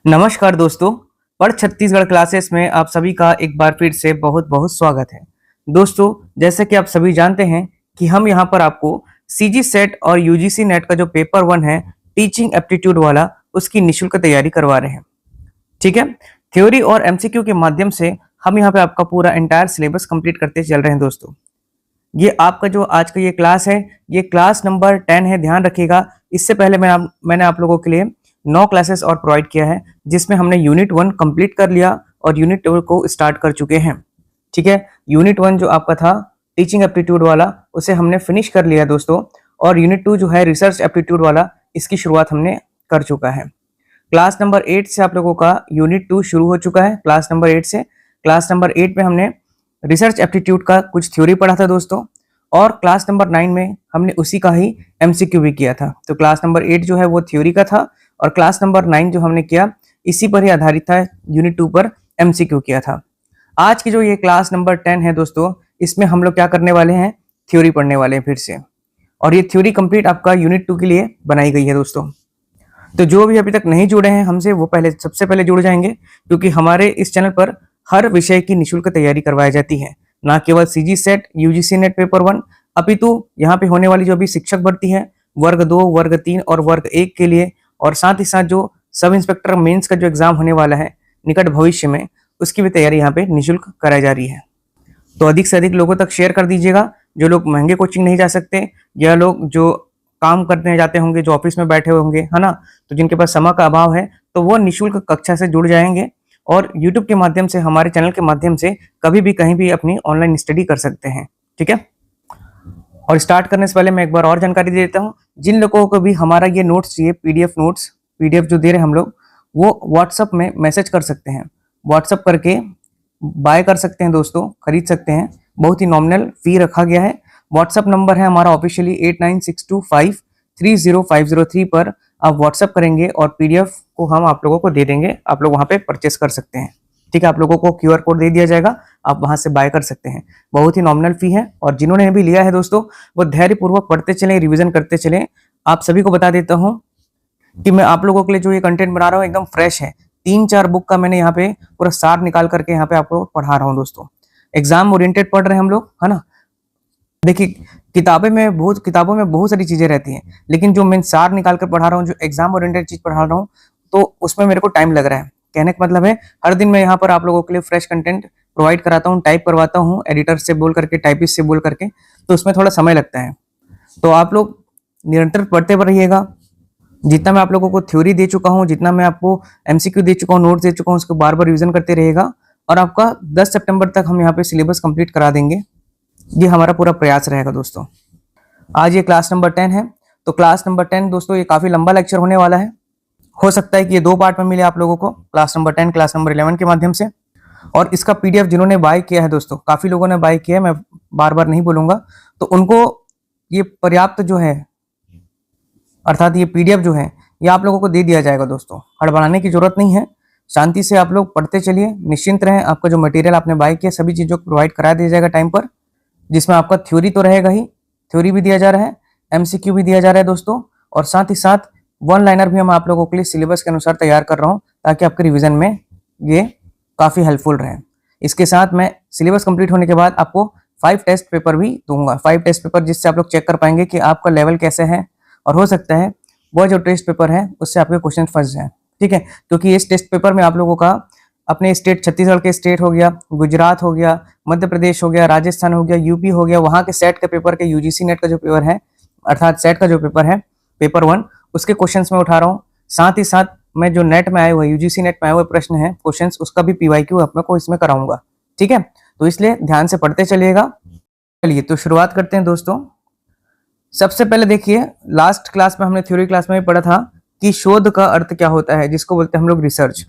नमस्कार दोस्तों। पढ़ छत्तीसगढ़ क्लासेस में आप सभी का एक बार फिर से बहुत बहुत स्वागत है। दोस्तों, जैसे कि आप सभी जानते हैं कि हम यहाँ पर आपको सीजी सेट और यूजीसी नेट का जो पेपर 1 है टीचिंग एप्टीट्यूड वाला, उसकी निःशुल्क तैयारी करवा रहे हैं। ठीक है। थ्योरी और एमसीक्यू के माध्यम से हम यहाँ पे आपका पूरा एंटायर सिलेबस कंप्लीट करते चल रहे हैं। दोस्तों, ये आपका जो आज का ये क्लास है, ये क्लास नंबर 10 है, ध्यान रखिएगा। इससे पहले मैंने आप लोगों के लिए 9 क्लासेस और प्रोवाइड किया है, जिसमें हमने यूनिट 1 कंप्लीट कर लिया और यूनिट 2 को स्टार्ट कर चुके हैं। ठीक है। यूनिट 1 जो आपका था टीचिंग एप्टीट्यूड वाला, उसे हमने फिनिश कर लिया दोस्तों। और यूनिट 2 जो है रिसर्च एप्टीट्यूड वाला, इसकी शुरुआत हमने कर चुका है। क्लास नंबर 8 से आप लोगों का यूनिट 2 शुरू हो चुका है। क्लास नंबर 8 से क्लास नंबर 8 में हमने रिसर्च एप्टीट्यूड का कुछ थ्योरी पढ़ा था दोस्तों, और क्लास नंबर 9 में हमने उसी का ही एमसीक्यू भी किया था। तो क्लास नंबर 8 जो है वो थ्योरी का था, और क्लास नंबर 9 जो हमने किया इसी पर ही आधारित था, यूनिट 2 पर एमसीक्यू किया था। आज की जो ये क्लास नंबर 10 है दोस्तों, इसमें हम लोग क्या करने वाले हैं, थ्योरी पढ़ने वाले हैं फिर से। और ये थ्योरी कंप्लीट आपका यूनिट 2 के लिए बनाई गई है दोस्तों। तो जो भी अभी तक नहीं जुड़े हैं हमसे, वो सबसे पहले जुड़ जाएंगे, क्योंकि हमारे इस चैनल पर हर विषय की निःशुल्क तैयारी करवाई जाती है। ना केवल CG set UGC net paper 1, अपितु यहाँ पे होने वाली जो भी शिक्षक भर्ती है वर्ग 2, वर्ग 3 और वर्ग 1 के लिए, और साथ ही साथ जो सब इंस्पेक्टर मेंस का जो एग्जाम होने वाला है निकट भविष्य में, उसकी भी तैयारी यहाँ पे निःशुल्क कराई जा रही है। तो अधिक से अधिक लोगों तक शेयर कर दीजिएगा। जो लोग महंगे कोचिंग नहीं जा सकते, या लोग जो काम करने जाते होंगे, जो ऑफिस में बैठे हुए होंगे, है ना, तो जिनके पास समय का अभाव है, तो वो निःशुल्क कक्षा से जुड़ जाएंगे और यूट्यूब के माध्यम से, हमारे चैनल के माध्यम से कभी भी कहीं भी अपनी ऑनलाइन स्टडी कर सकते हैं। ठीक है। और स्टार्ट करने से पहले मैं एक बार और जानकारी दे देता हूँ। जिन लोगों को भी हमारा ये नोट्स चाहिए, पीडीएफ नोट्स, पीडीएफ जो दे रहे हैं हम लोग, वो व्हाट्सअप में मैसेज कर सकते हैं। व्हाट्सअप करके बाय कर सकते हैं दोस्तों, खरीद सकते हैं। बहुत ही नॉमिनल फी रखा गया है। व्हाट्सअप नंबर है हमारा ऑफिशियली 8962530503 पर आप व्हाट्सअप करेंगे और पीडीएफ को हम आप लोगों को दे देंगे। आप लोग वहां पे परचेस कर सकते हैं। ठीक है। आप लोगों को क्यूआर कोड दे दिया जाएगा, आप वहां से बाय कर सकते हैं। बहुत ही नॉमिनल फी है, और जिन्होंने भी लिया है दोस्तों, वो धैर्यपूर्वक पढ़ते चलें, रिविजन करते चलें। आप सभी को बता देता हूँ कि मैं आप लोगों के लिए जो ये कंटेंट बना रहा हूँ एकदम फ्रेश है। 3-4 बुक का मैंने यहाँ पे पूरा सार निकाल करके यहाँ पे आपको पढ़ा रहा हूँ दोस्तों। एग्जाम ओरिएंटेड पढ़ रहे हैं हम लोग, है ना। देखिए, किताबों में बहुत सारी चीजें रहती हैं, लेकिन जो मैं सार निकाल कर पढ़ा रहा हूँ, जो एग्जाम ओरिएंटेड चीज पढ़ा रहा हूँ, तो उसमें मेरे को टाइम लग रहा है। कहने का मतलब है, हर दिन मैं यहाँ पर आप लोगों के लिए फ्रेश कंटेंट प्रोवाइड कराता हूँ, टाइप करवाता हूँ, एडिटर से बोल करके, टाइपिस्ट से बोल करके, तो उसमें थोड़ा समय लगता है। तो आप लोग निरंतर पढ़ते रहिएगा। जितना मैं आप लोगों को थ्योरी दे चुका हूँ, जितना मैं आपको एमसीक्यू दे चुका हूँ, नोट्स दे चुका हूँ, उसको बार बार रिविजन करते रहेगा, और आपका 10 सितंबर तक हम यहाँ पे सिलेबस कंप्लीट करा देंगे। ये हमारा पूरा प्रयास रहेगा दोस्तों। आज ये क्लास नंबर 10 है, तो क्लास नंबर 10 दोस्तों, ये काफी लंबा लेक्चर होने वाला है। हो सकता है कि ये 2 पार्ट में मिले आप लोगों को, क्लास नंबर 10, क्लास नंबर 11 के माध्यम से। और इसका पीडीएफ जिन्होंने बाय किया है दोस्तों, काफी लोगों ने बाय किया है, मैं बार बार नहीं बोलूंगा, तो उनको ये पर्याप्त जो है, अर्थात ये पीडीएफ जो है, ये आप लोगों को दे दिया जाएगा दोस्तों। हड़बड़ाने की जरूरत नहीं है, शांति से आप लोग पढ़ते चलिए, निश्चिंत रहें। आपका जो मटेरियल आपने बाय किया, सभी चीजों को प्रोवाइड करा दिया जाएगा टाइम पर, जिसमें आपका थ्योरी तो रहेगा ही, थ्योरी भी दिया जा रहा है, एमसीक्यू भी दिया जा रहा है दोस्तों, और साथ ही साथ 1 लाइनर भी हम आप लोगों के लिए सिलेबस के अनुसार तैयार कर रहा हूँ, ताकि आपके रिवीजन में ये काफी हेल्पफुल रहे। इसके साथ मैं सिलेबस कंप्लीट होने के बाद आपको 5 टेस्ट पेपर भी दूंगा, 5 टेस्ट पेपर, जिससे आप लोग चेक कर पाएंगे कि आपका लेवल कैसे है, और हो सकता है वो जो टेस्ट पेपर है उससे आपके क्वेश्चन फंस जाए। ठीक है। क्योंकि इस टेस्ट पेपर में आप लोगों का अपने स्टेट, छत्तीसगढ़ के स्टेट हो गया, गुजरात हो गया, मध्य प्रदेश हो गया, राजस्थान हो गया, यूपी हो गया, वहां के सेट के पेपर के, यूजीसी नेट का जो पेपर है, अर्थात सेट का जो पेपर है पेपर 1, उसके क्वेश्चंस मैं उठा रहा हूँ। साथ ही साथ मैं जो नेट में आए हुए, यूजीसी नेट में आए हुए प्रश्न है, क्वेश्चंस, उसका भी पीवाईक्यू आपको इसमें कराऊंगा। ठीक है। तो इसलिए ध्यान से पढ़ते चलिएगा। चलिए तो शुरुआत करते हैं दोस्तों। सबसे पहले देखिए, लास्ट क्लास में हमने थ्योरी क्लास में भी पढ़ा था कि शोध का अर्थ क्या होता है, जिसको बोलते हैं हम लोग रिसर्च।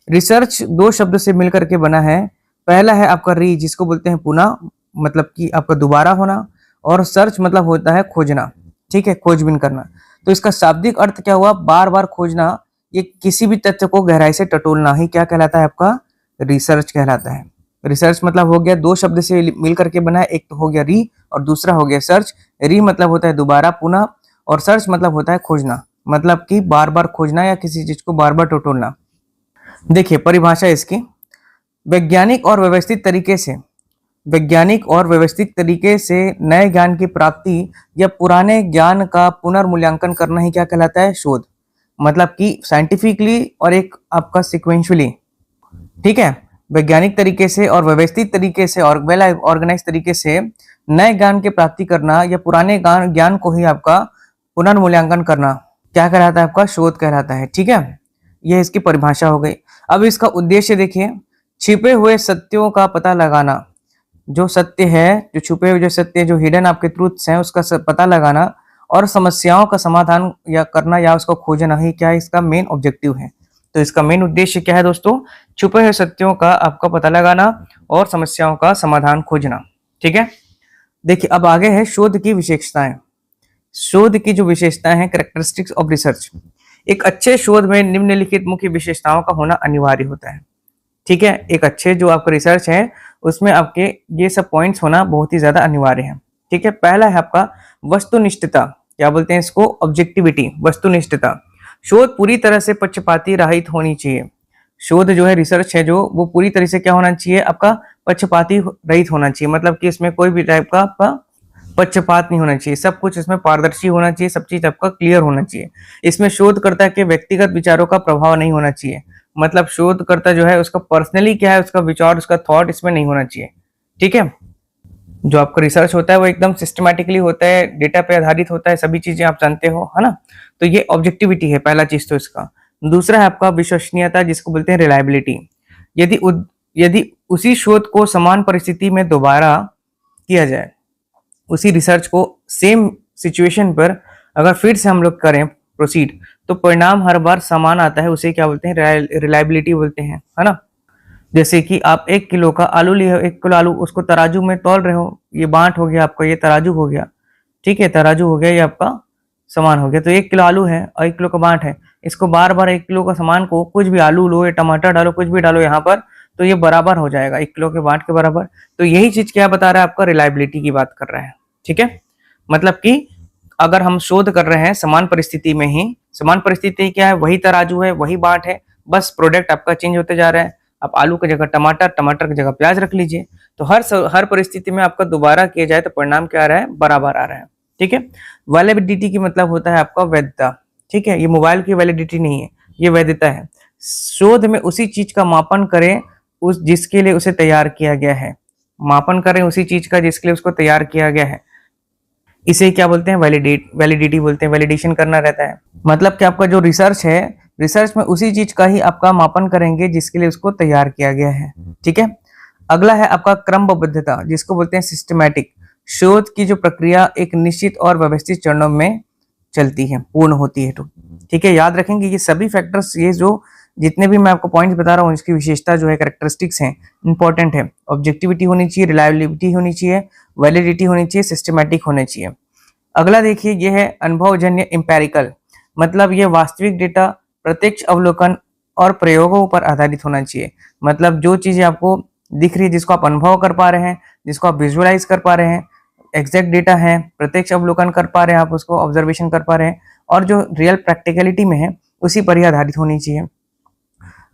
रिसर्च 2 शब्द से मिलकर के बना है। पहला है आपका री, जिसको बोलते हैं पुनः, मतलब कि आपका दोबारा होना, और सर्च मतलब होता है खोजना। ठीक है, खोजबीन करना। तो इसका शाब्दिक अर्थ क्या हुआ, बार बार खोजना। ये किसी भी तथ्य को गहराई से टटोलना ही क्या कहलाता है, आपका रिसर्च कहलाता है। रिसर्च मतलब हो गया 2 शब्द से मिल करके बना है, एक तो हो गया री और दूसरा हो गया सर्च। री मतलब होता है दोबारा, पुनः, और सर्च मतलब होता है खोजना, मतलब कि बार बार खोजना या किसी चीज को बार बार टटोलना। देखिए परिभाषा इसकी, वैज्ञानिक और व्यवस्थित तरीके से, वैज्ञानिक और व्यवस्थित तरीके से नए ज्ञान की प्राप्ति या पुराने ज्ञान का पुनर्मूल्यांकन करना ही क्या कहलाता है? शोध। मतलब कि साइंटिफिकली और एक आपका सिक्वेंशली, ठीक है, वैज्ञानिक तरीके से और व्यवस्थित तरीके से और वेल ऑर्गेनाइज तरीके से नए ज्ञान की प्राप्ति करना या पुराने ज्ञान को ही आपका पुनर्मूल्यांकन करना क्या कहलाता है? आपका शोध कहलाता है। ठीक है, यह इसकी परिभाषा हो गई। अब इसका उद्देश्य देखिए, छिपे हुए सत्यों का पता लगाना, जो सत्य है, जो छुपे हुए जो सत्य, जो हिडन आपके ट्रूथ्स हैं, उसका पता लगाना और समस्याओं का समाधान या करना या उसको खोजना ही क्या इसका मेन ऑब्जेक्टिव है। तो इसका मेन उद्देश्य क्या है दोस्तों? छुपे हुए सत्यों का आपका पता लगाना और समस्याओं का समाधान खोजना। ठीक है, देखिए अब आगे है शोध की विशेषताएं। शोध की जो विशेषताएं हैं, कैरेक्टरिस्टिक्स ऑफ रिसर्च। एक अच्छे शोध में निम्नलिखित मुख्य विशेषताओं का होना अनिवार्य होता है। ठीक है, एक अच्छे जो आपका रिसर्च है उसमें आपके ये सब पॉइंट्स होना बहुत ही ज्यादा अनिवार्य है। ठीक है, पहला है आपका वस्तुनिष्ठता, क्या बोलते हैं इसको? ऑब्जेक्टिविटी, वस्तुनिष्ठता। शोध पूरी तरह से पक्षपाती रहित होनी चाहिए। शोध जो है, रिसर्च है जो, वो पूरी तरह से क्या होना चाहिए? आपका पक्षपाती रहित होना चाहिए। मतलब कि इसमें कोई भी टाइप का आपका पक्षपात नहीं होना चाहिए, सब कुछ इसमें पारदर्शी होना चाहिए, सब चीज आपका क्लियर होना चाहिए। इसमें शोधकर्ता के व्यक्तिगत विचारों का प्रभाव नहीं होना चाहिए। मतलब शोधकर्ता जो है उसका पर्सनली क्या है, उसका विचार, उसका थॉट इसमें नहीं होना चाहिए। ठीक है, जो आपका रिसर्च होता है वो एकदम सिस्टमैटिकली होता है, डेटा पे आधारित होता है, सभी चीजें आप जानते हो, है ना। तो ये ऑब्जेक्टिविटी है पहला चीज तो इसका। दूसरा है आपका विश्वसनीयता, जिसको बोलते हैं रिलायबिलिटी। यदि उसी शोध को समान परिस्थिति में दोबारा किया जाए, उसी रिसर्च को सेम सिचुएशन पर अगर फिर से हम लोग करें प्रोसीड, तो परिणाम हर बार समान आता है, उसे क्या बोलते हैं? रिलायबिलिटी बोलते हैं, है ना। जैसे कि आप 1 किलो का आलू लिए हो, 1 किलो आलू, उसको तराजू में तौल रहे हो, ये बांट हो गया आपका, ये तराजू हो गया। ठीक है, तराजू हो गया, ये आपका सामान हो गया। तो 1 किलो आलू है और 1 किलो का बांट है, इसको बार बार 1 किलो का सामान को कुछ भी आलू लो या टमाटर डालो, कुछ भी डालो यहाँ पर, तो ये बराबर हो जाएगा 1 किलो के बांट के बराबर। तो यही चीज क्या बता रहा है? आपका रिलायबिलिटी की बात कर रहा है। ठीक है, मतलब कि अगर हम शोध कर रहे हैं समान परिस्थिति में ही, समान परिस्थिति क्या है? वही तराजू है, वही बाट है, बस प्रोडक्ट आपका चेंज होते जा रहा है। आप आलू की जगह टमाटर, टमाटर की जगह प्याज रख लीजिए, तो हर परिस्थिति में आपका दोबारा किया जाए तो परिणाम क्या आ रहा है? बराबर आ रहा है। ठीक है, वैलिडिटी की मतलब होता है आपका वैधता। ठीक है, ये मोबाइल की वैलिडिटी नहीं है, ये वैधता है। शोध में उसी चीज का मापन करें उस जिसके लिए उसे तैयार किया गया है, मापन करें उसी चीज का जिसके लिए उसको तैयार किया गया है, इसे क्या बोलते हैं? वैलिडिटी बोलते हैं। वैलिडेशन करना रहता है, मतलब कि आपका जो रिसर्च है, रिसर्च में उसी चीज का ही आपका मापन करेंगे जिसके लिए उसको तैयार किया गया है। ठीक है, अगला है आपका क्रमबद्धता, जिसको बोलते हैं सिस्टमैटिक। शोध की जो प्रक्रिया एक निश्चित और व्यवस्थित चरणों में चलती है, पूर्ण होती है। तो ठीक है, याद रखेंगे ये सभी फैक्टर्स, ये जो जितने भी मैं आपको पॉइंट्स बता रहा हूँ, इसकी विशेषता जो है, कैरेक्टरिस्टिक्स हैं, इंपॉर्टेंट है। ऑब्जेक्टिविटी होनी चाहिए, रिलायबिलिटी होनी चाहिए, वैलिडिटी होनी चाहिए, सिस्टमैटिक होने चाहिए। अगला देखिए, ये है अनुभवजन्य इंपेरिकल, मतलब ये वास्तविक डेटा, प्रत्यक्ष अवलोकन और प्रयोगों पर आधारित होना चाहिए। मतलब जो चीजें आपको दिख रही है, जिसको आप अनुभव कर पा रहे हैं, जिसको आप विजुअलाइज कर पा रहे हैं, एग्जैक्ट डेटा है, प्रत्यक्ष अवलोकन कर पा रहे हैं, आप उसको ऑब्जर्वेशन कर पा रहे हैं, और जो रियल प्रैक्टिकलिटी में है उसी पर ही आधारित होनी चाहिए।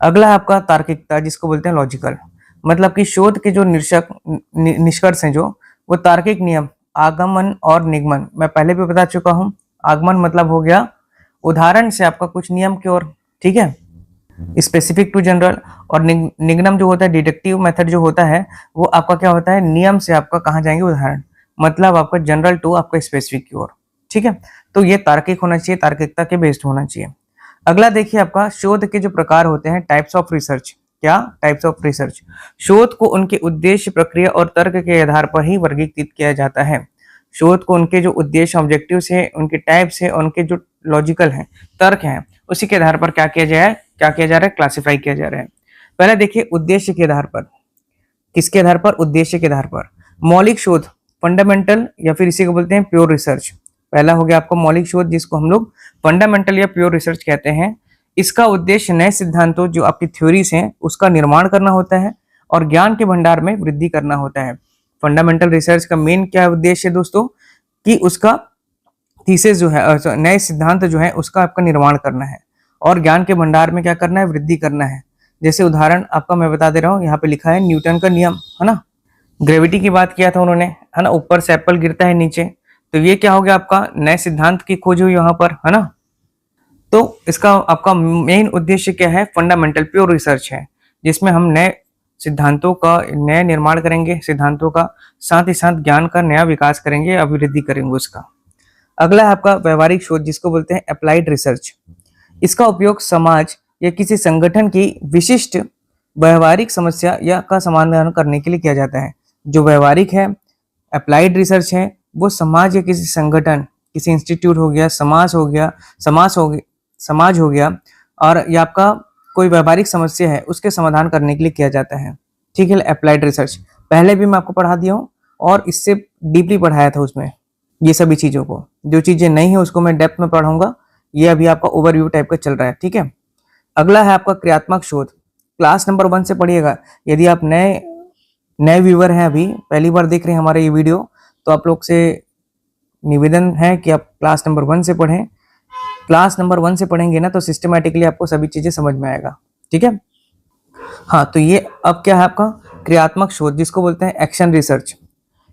अगला है आपका तार्किकता, जिसको बोलते हैं लॉजिकल, मतलब कि शोध के जो निष्कर्ष हैं, जो वो तार्किक नियम, आगमन और निगमन, मैं पहले भी बता चुका हूं। आगमन मतलब हो गया उदाहरण से आपका कुछ नियम की ओर, ठीक है, स्पेसिफिक टू जनरल, और निगमन जो होता है, डिडक्टिव मेथड जो होता है, वो आपका क्या होता है? नियम से आपका कहाँ जाएंगे? उदाहरण, मतलब आपका जनरल टू आपका स्पेसिफिक की ओर। ठीक है, तो ये तार्किक होना चाहिए, तार्किकता के बेस्ड होना चाहिए। अगला देखिए, आपका शोध के जो प्रकार होते हैं, टाइप्स ऑफ रिसर्च। क्या? Types of research. शोध को उनके उद्देश्य, प्रक्रिया और तर्क के आधार पर ही वर्गीकृत किया जाता है। शोध को उनके जो उद्देश्य, ऑब्जेक्टिव से, उनके टाइप से, उनके जो लॉजिकल हैं, तर्क हैं, उसी के आधार पर क्या किया जा रहा है? क्लासिफाई किया जा रहा है। पहले देखिए, उद्देश्य के आधार पर। किसके आधार पर? उद्देश्य के आधार पर। मौलिक शोध, फंडामेंटल, या फिर इसी को बोलते हैं प्योर रिसर्च। पहला हो गया आपका मौलिक शोध, जिसको हम लोग फंडामेंटल या प्योर रिसर्च कहते हैं। इसका उद्देश्य नए सिद्धांतों, जो आपकी थ्योरीज हैं, उसका निर्माण करना होता है और ज्ञान के भंडार में वृद्धि करना होता है। फंडामेंटल रिसर्च का मेन क्या उद्देश्य है दोस्तों? कि उसका थीसिस जो है, नए सिद्धांत जो है, उसका आपका निर्माण करना है और ज्ञान के भंडार में क्या करना है? वृद्धि करना है। जैसे उदाहरण आपका मैं बता दे रहा हूँ, यहाँ पे लिखा है न्यूटन का नियम, है ना। ग्रेविटी की बात किया था उन्होंने, है ना, ऊपर से एप्पल गिरता है नीचे, तो ये क्या हो गया, आपका नए सिद्धांत की खोज हुई यहाँ पर, है ना। तो इसका आपका मेन उद्देश्य क्या है, फंडामेंटल प्योर रिसर्च है, जिसमें हम नए सिद्धांतों का नए निर्माण करेंगे, सिद्धांतों का, साथ ही साथ ज्ञान का नया विकास करेंगे, अभिवृद्धि करेंगे उसका। अगला है आपका व्यवहारिक शोध, जिसको बोलते हैं अप्लाइड रिसर्च। इसका उपयोग समाज या किसी संगठन की विशिष्ट व्यवहारिक समस्या या का समाधान करने के लिए किया जाता है। जो व्यवहारिक है, अप्लाइड रिसर्च है, वो समाज या किसी संगठन, किसी इंस्टीट्यूट हो गया, समाज हो गया, और या आपका कोई व्यवहारिक समस्या है उसके समाधान करने के लिए किया जाता है। ठीक है, अप्लाइड रिसर्च पहले भी मैं आपको पढ़ा दिया हूँ, और इससे डीपली पढ़ाया था उसमें ये सभी चीजों को। जो चीजें नहीं है उसको मैं डेप्थ में पढ़ाऊंगा, ये अभी आपका ओवरव्यू टाइप का चल रहा है। ठीक है, अगला है आपका क्रियात्मक शोध। क्लास नंबर 1 से पढ़िएगा। यदि आप नए व्यूअर हैं, अभी पहली बार देख रहे हैं हमारे ये वीडियो, तो आप लोग से निवेदन है कि आप क्लास नंबर 1 से पढ़ें। क्लास नंबर 1 से पढ़ेंगे ना तो सिस्टमेटिकली आपको सभी चीजें समझ में आएगा। ठीक है, हाँ, तो ये अब क्या है आपका क्रियात्मक शोध, जिसको बोलते हैं एक्शन रिसर्च।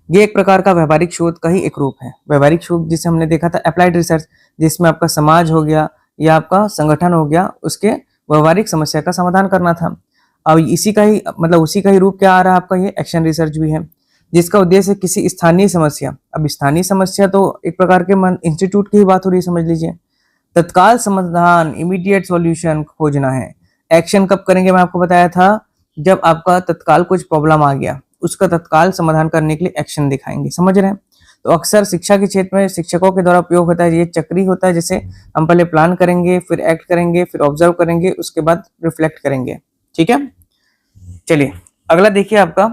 ये एक प्रकार का व्यवहारिक शोध का ही एक रूप है। व्यवहारिक शोध जिसे हमने देखा था अप्लाइड रिसर्च, जिसमें आपका समाज हो गया या आपका संगठन हो गया, उसके व्यवहारिक समस्या का समाधान करना था। अब इसी का ही मतलब उसी का ही रूप क्या आ रहा है आपका, ये एक्शन रिसर्च भी है, जिसका उद्देश्य किसी स्थानीय समस्या, अब स्थानीय समस्या तो एक प्रकार के इंस्टीट्यूट की ही बात हो रही है, समझ लीजिए, तत्काल समाधान, इमीडिएट सॉल्यूशन खोजना है। एक्शन कब करेंगे, मैं आपको बताया था, जब आपका तत्काल कुछ प्रॉब्लम आ गया, उसका तत्काल समाधान करने के लिए एक्शन दिखाएंगे, समझ रहे हैं। तो अक्सर शिक्षा के क्षेत्र में शिक्षकों के द्वारा उपयोग होता है, ये चक्री होता है, जैसे हम पहले प्लान करेंगे, फिर एक्ट करेंगे, फिर ऑब्जर्व करेंगे, उसके बाद रिफ्लेक्ट करेंगे। ठीक है, चलिए अगला देखिए आपका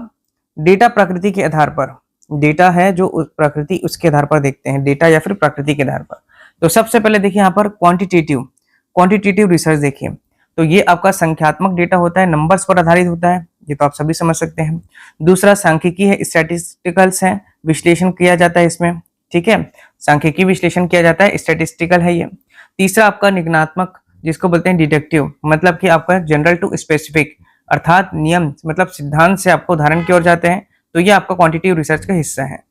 डेटा प्रकृति के आधार पर। डेटा है जो प्रकृति, उसके आधार पर देखते हैं, डेटा या फिर प्रकृति के आधार पर। तो सबसे पहले देखिए यहाँ पर क्वांटिटेटिव रिसर्च देखिए, तो ये आपका संख्यात्मक डेटा होता है, नंबर्स पर आधारित होता है, ये तो आप सभी समझ सकते हैं। दूसरा सांख्यिकी है, स्टैटिस्टिकल्स है, विश्लेषण किया जाता है इसमें। ठीक है, सांख्यिकी विश्लेषण किया जाता है, स्टैटिस्टिकल है ये। तीसरा आपका निगमनात्मक, जिसको बोलते हैं डिडक्टिव, मतलब कि आपका जनरल टू स्पेसिफिक, अर्थात नियम मतलब सिद्धांत से आपको उदाहरण की ओर जाते हैं, तो ये आपका क्वांटिटेटिव रिसर्च का हिस्सा है।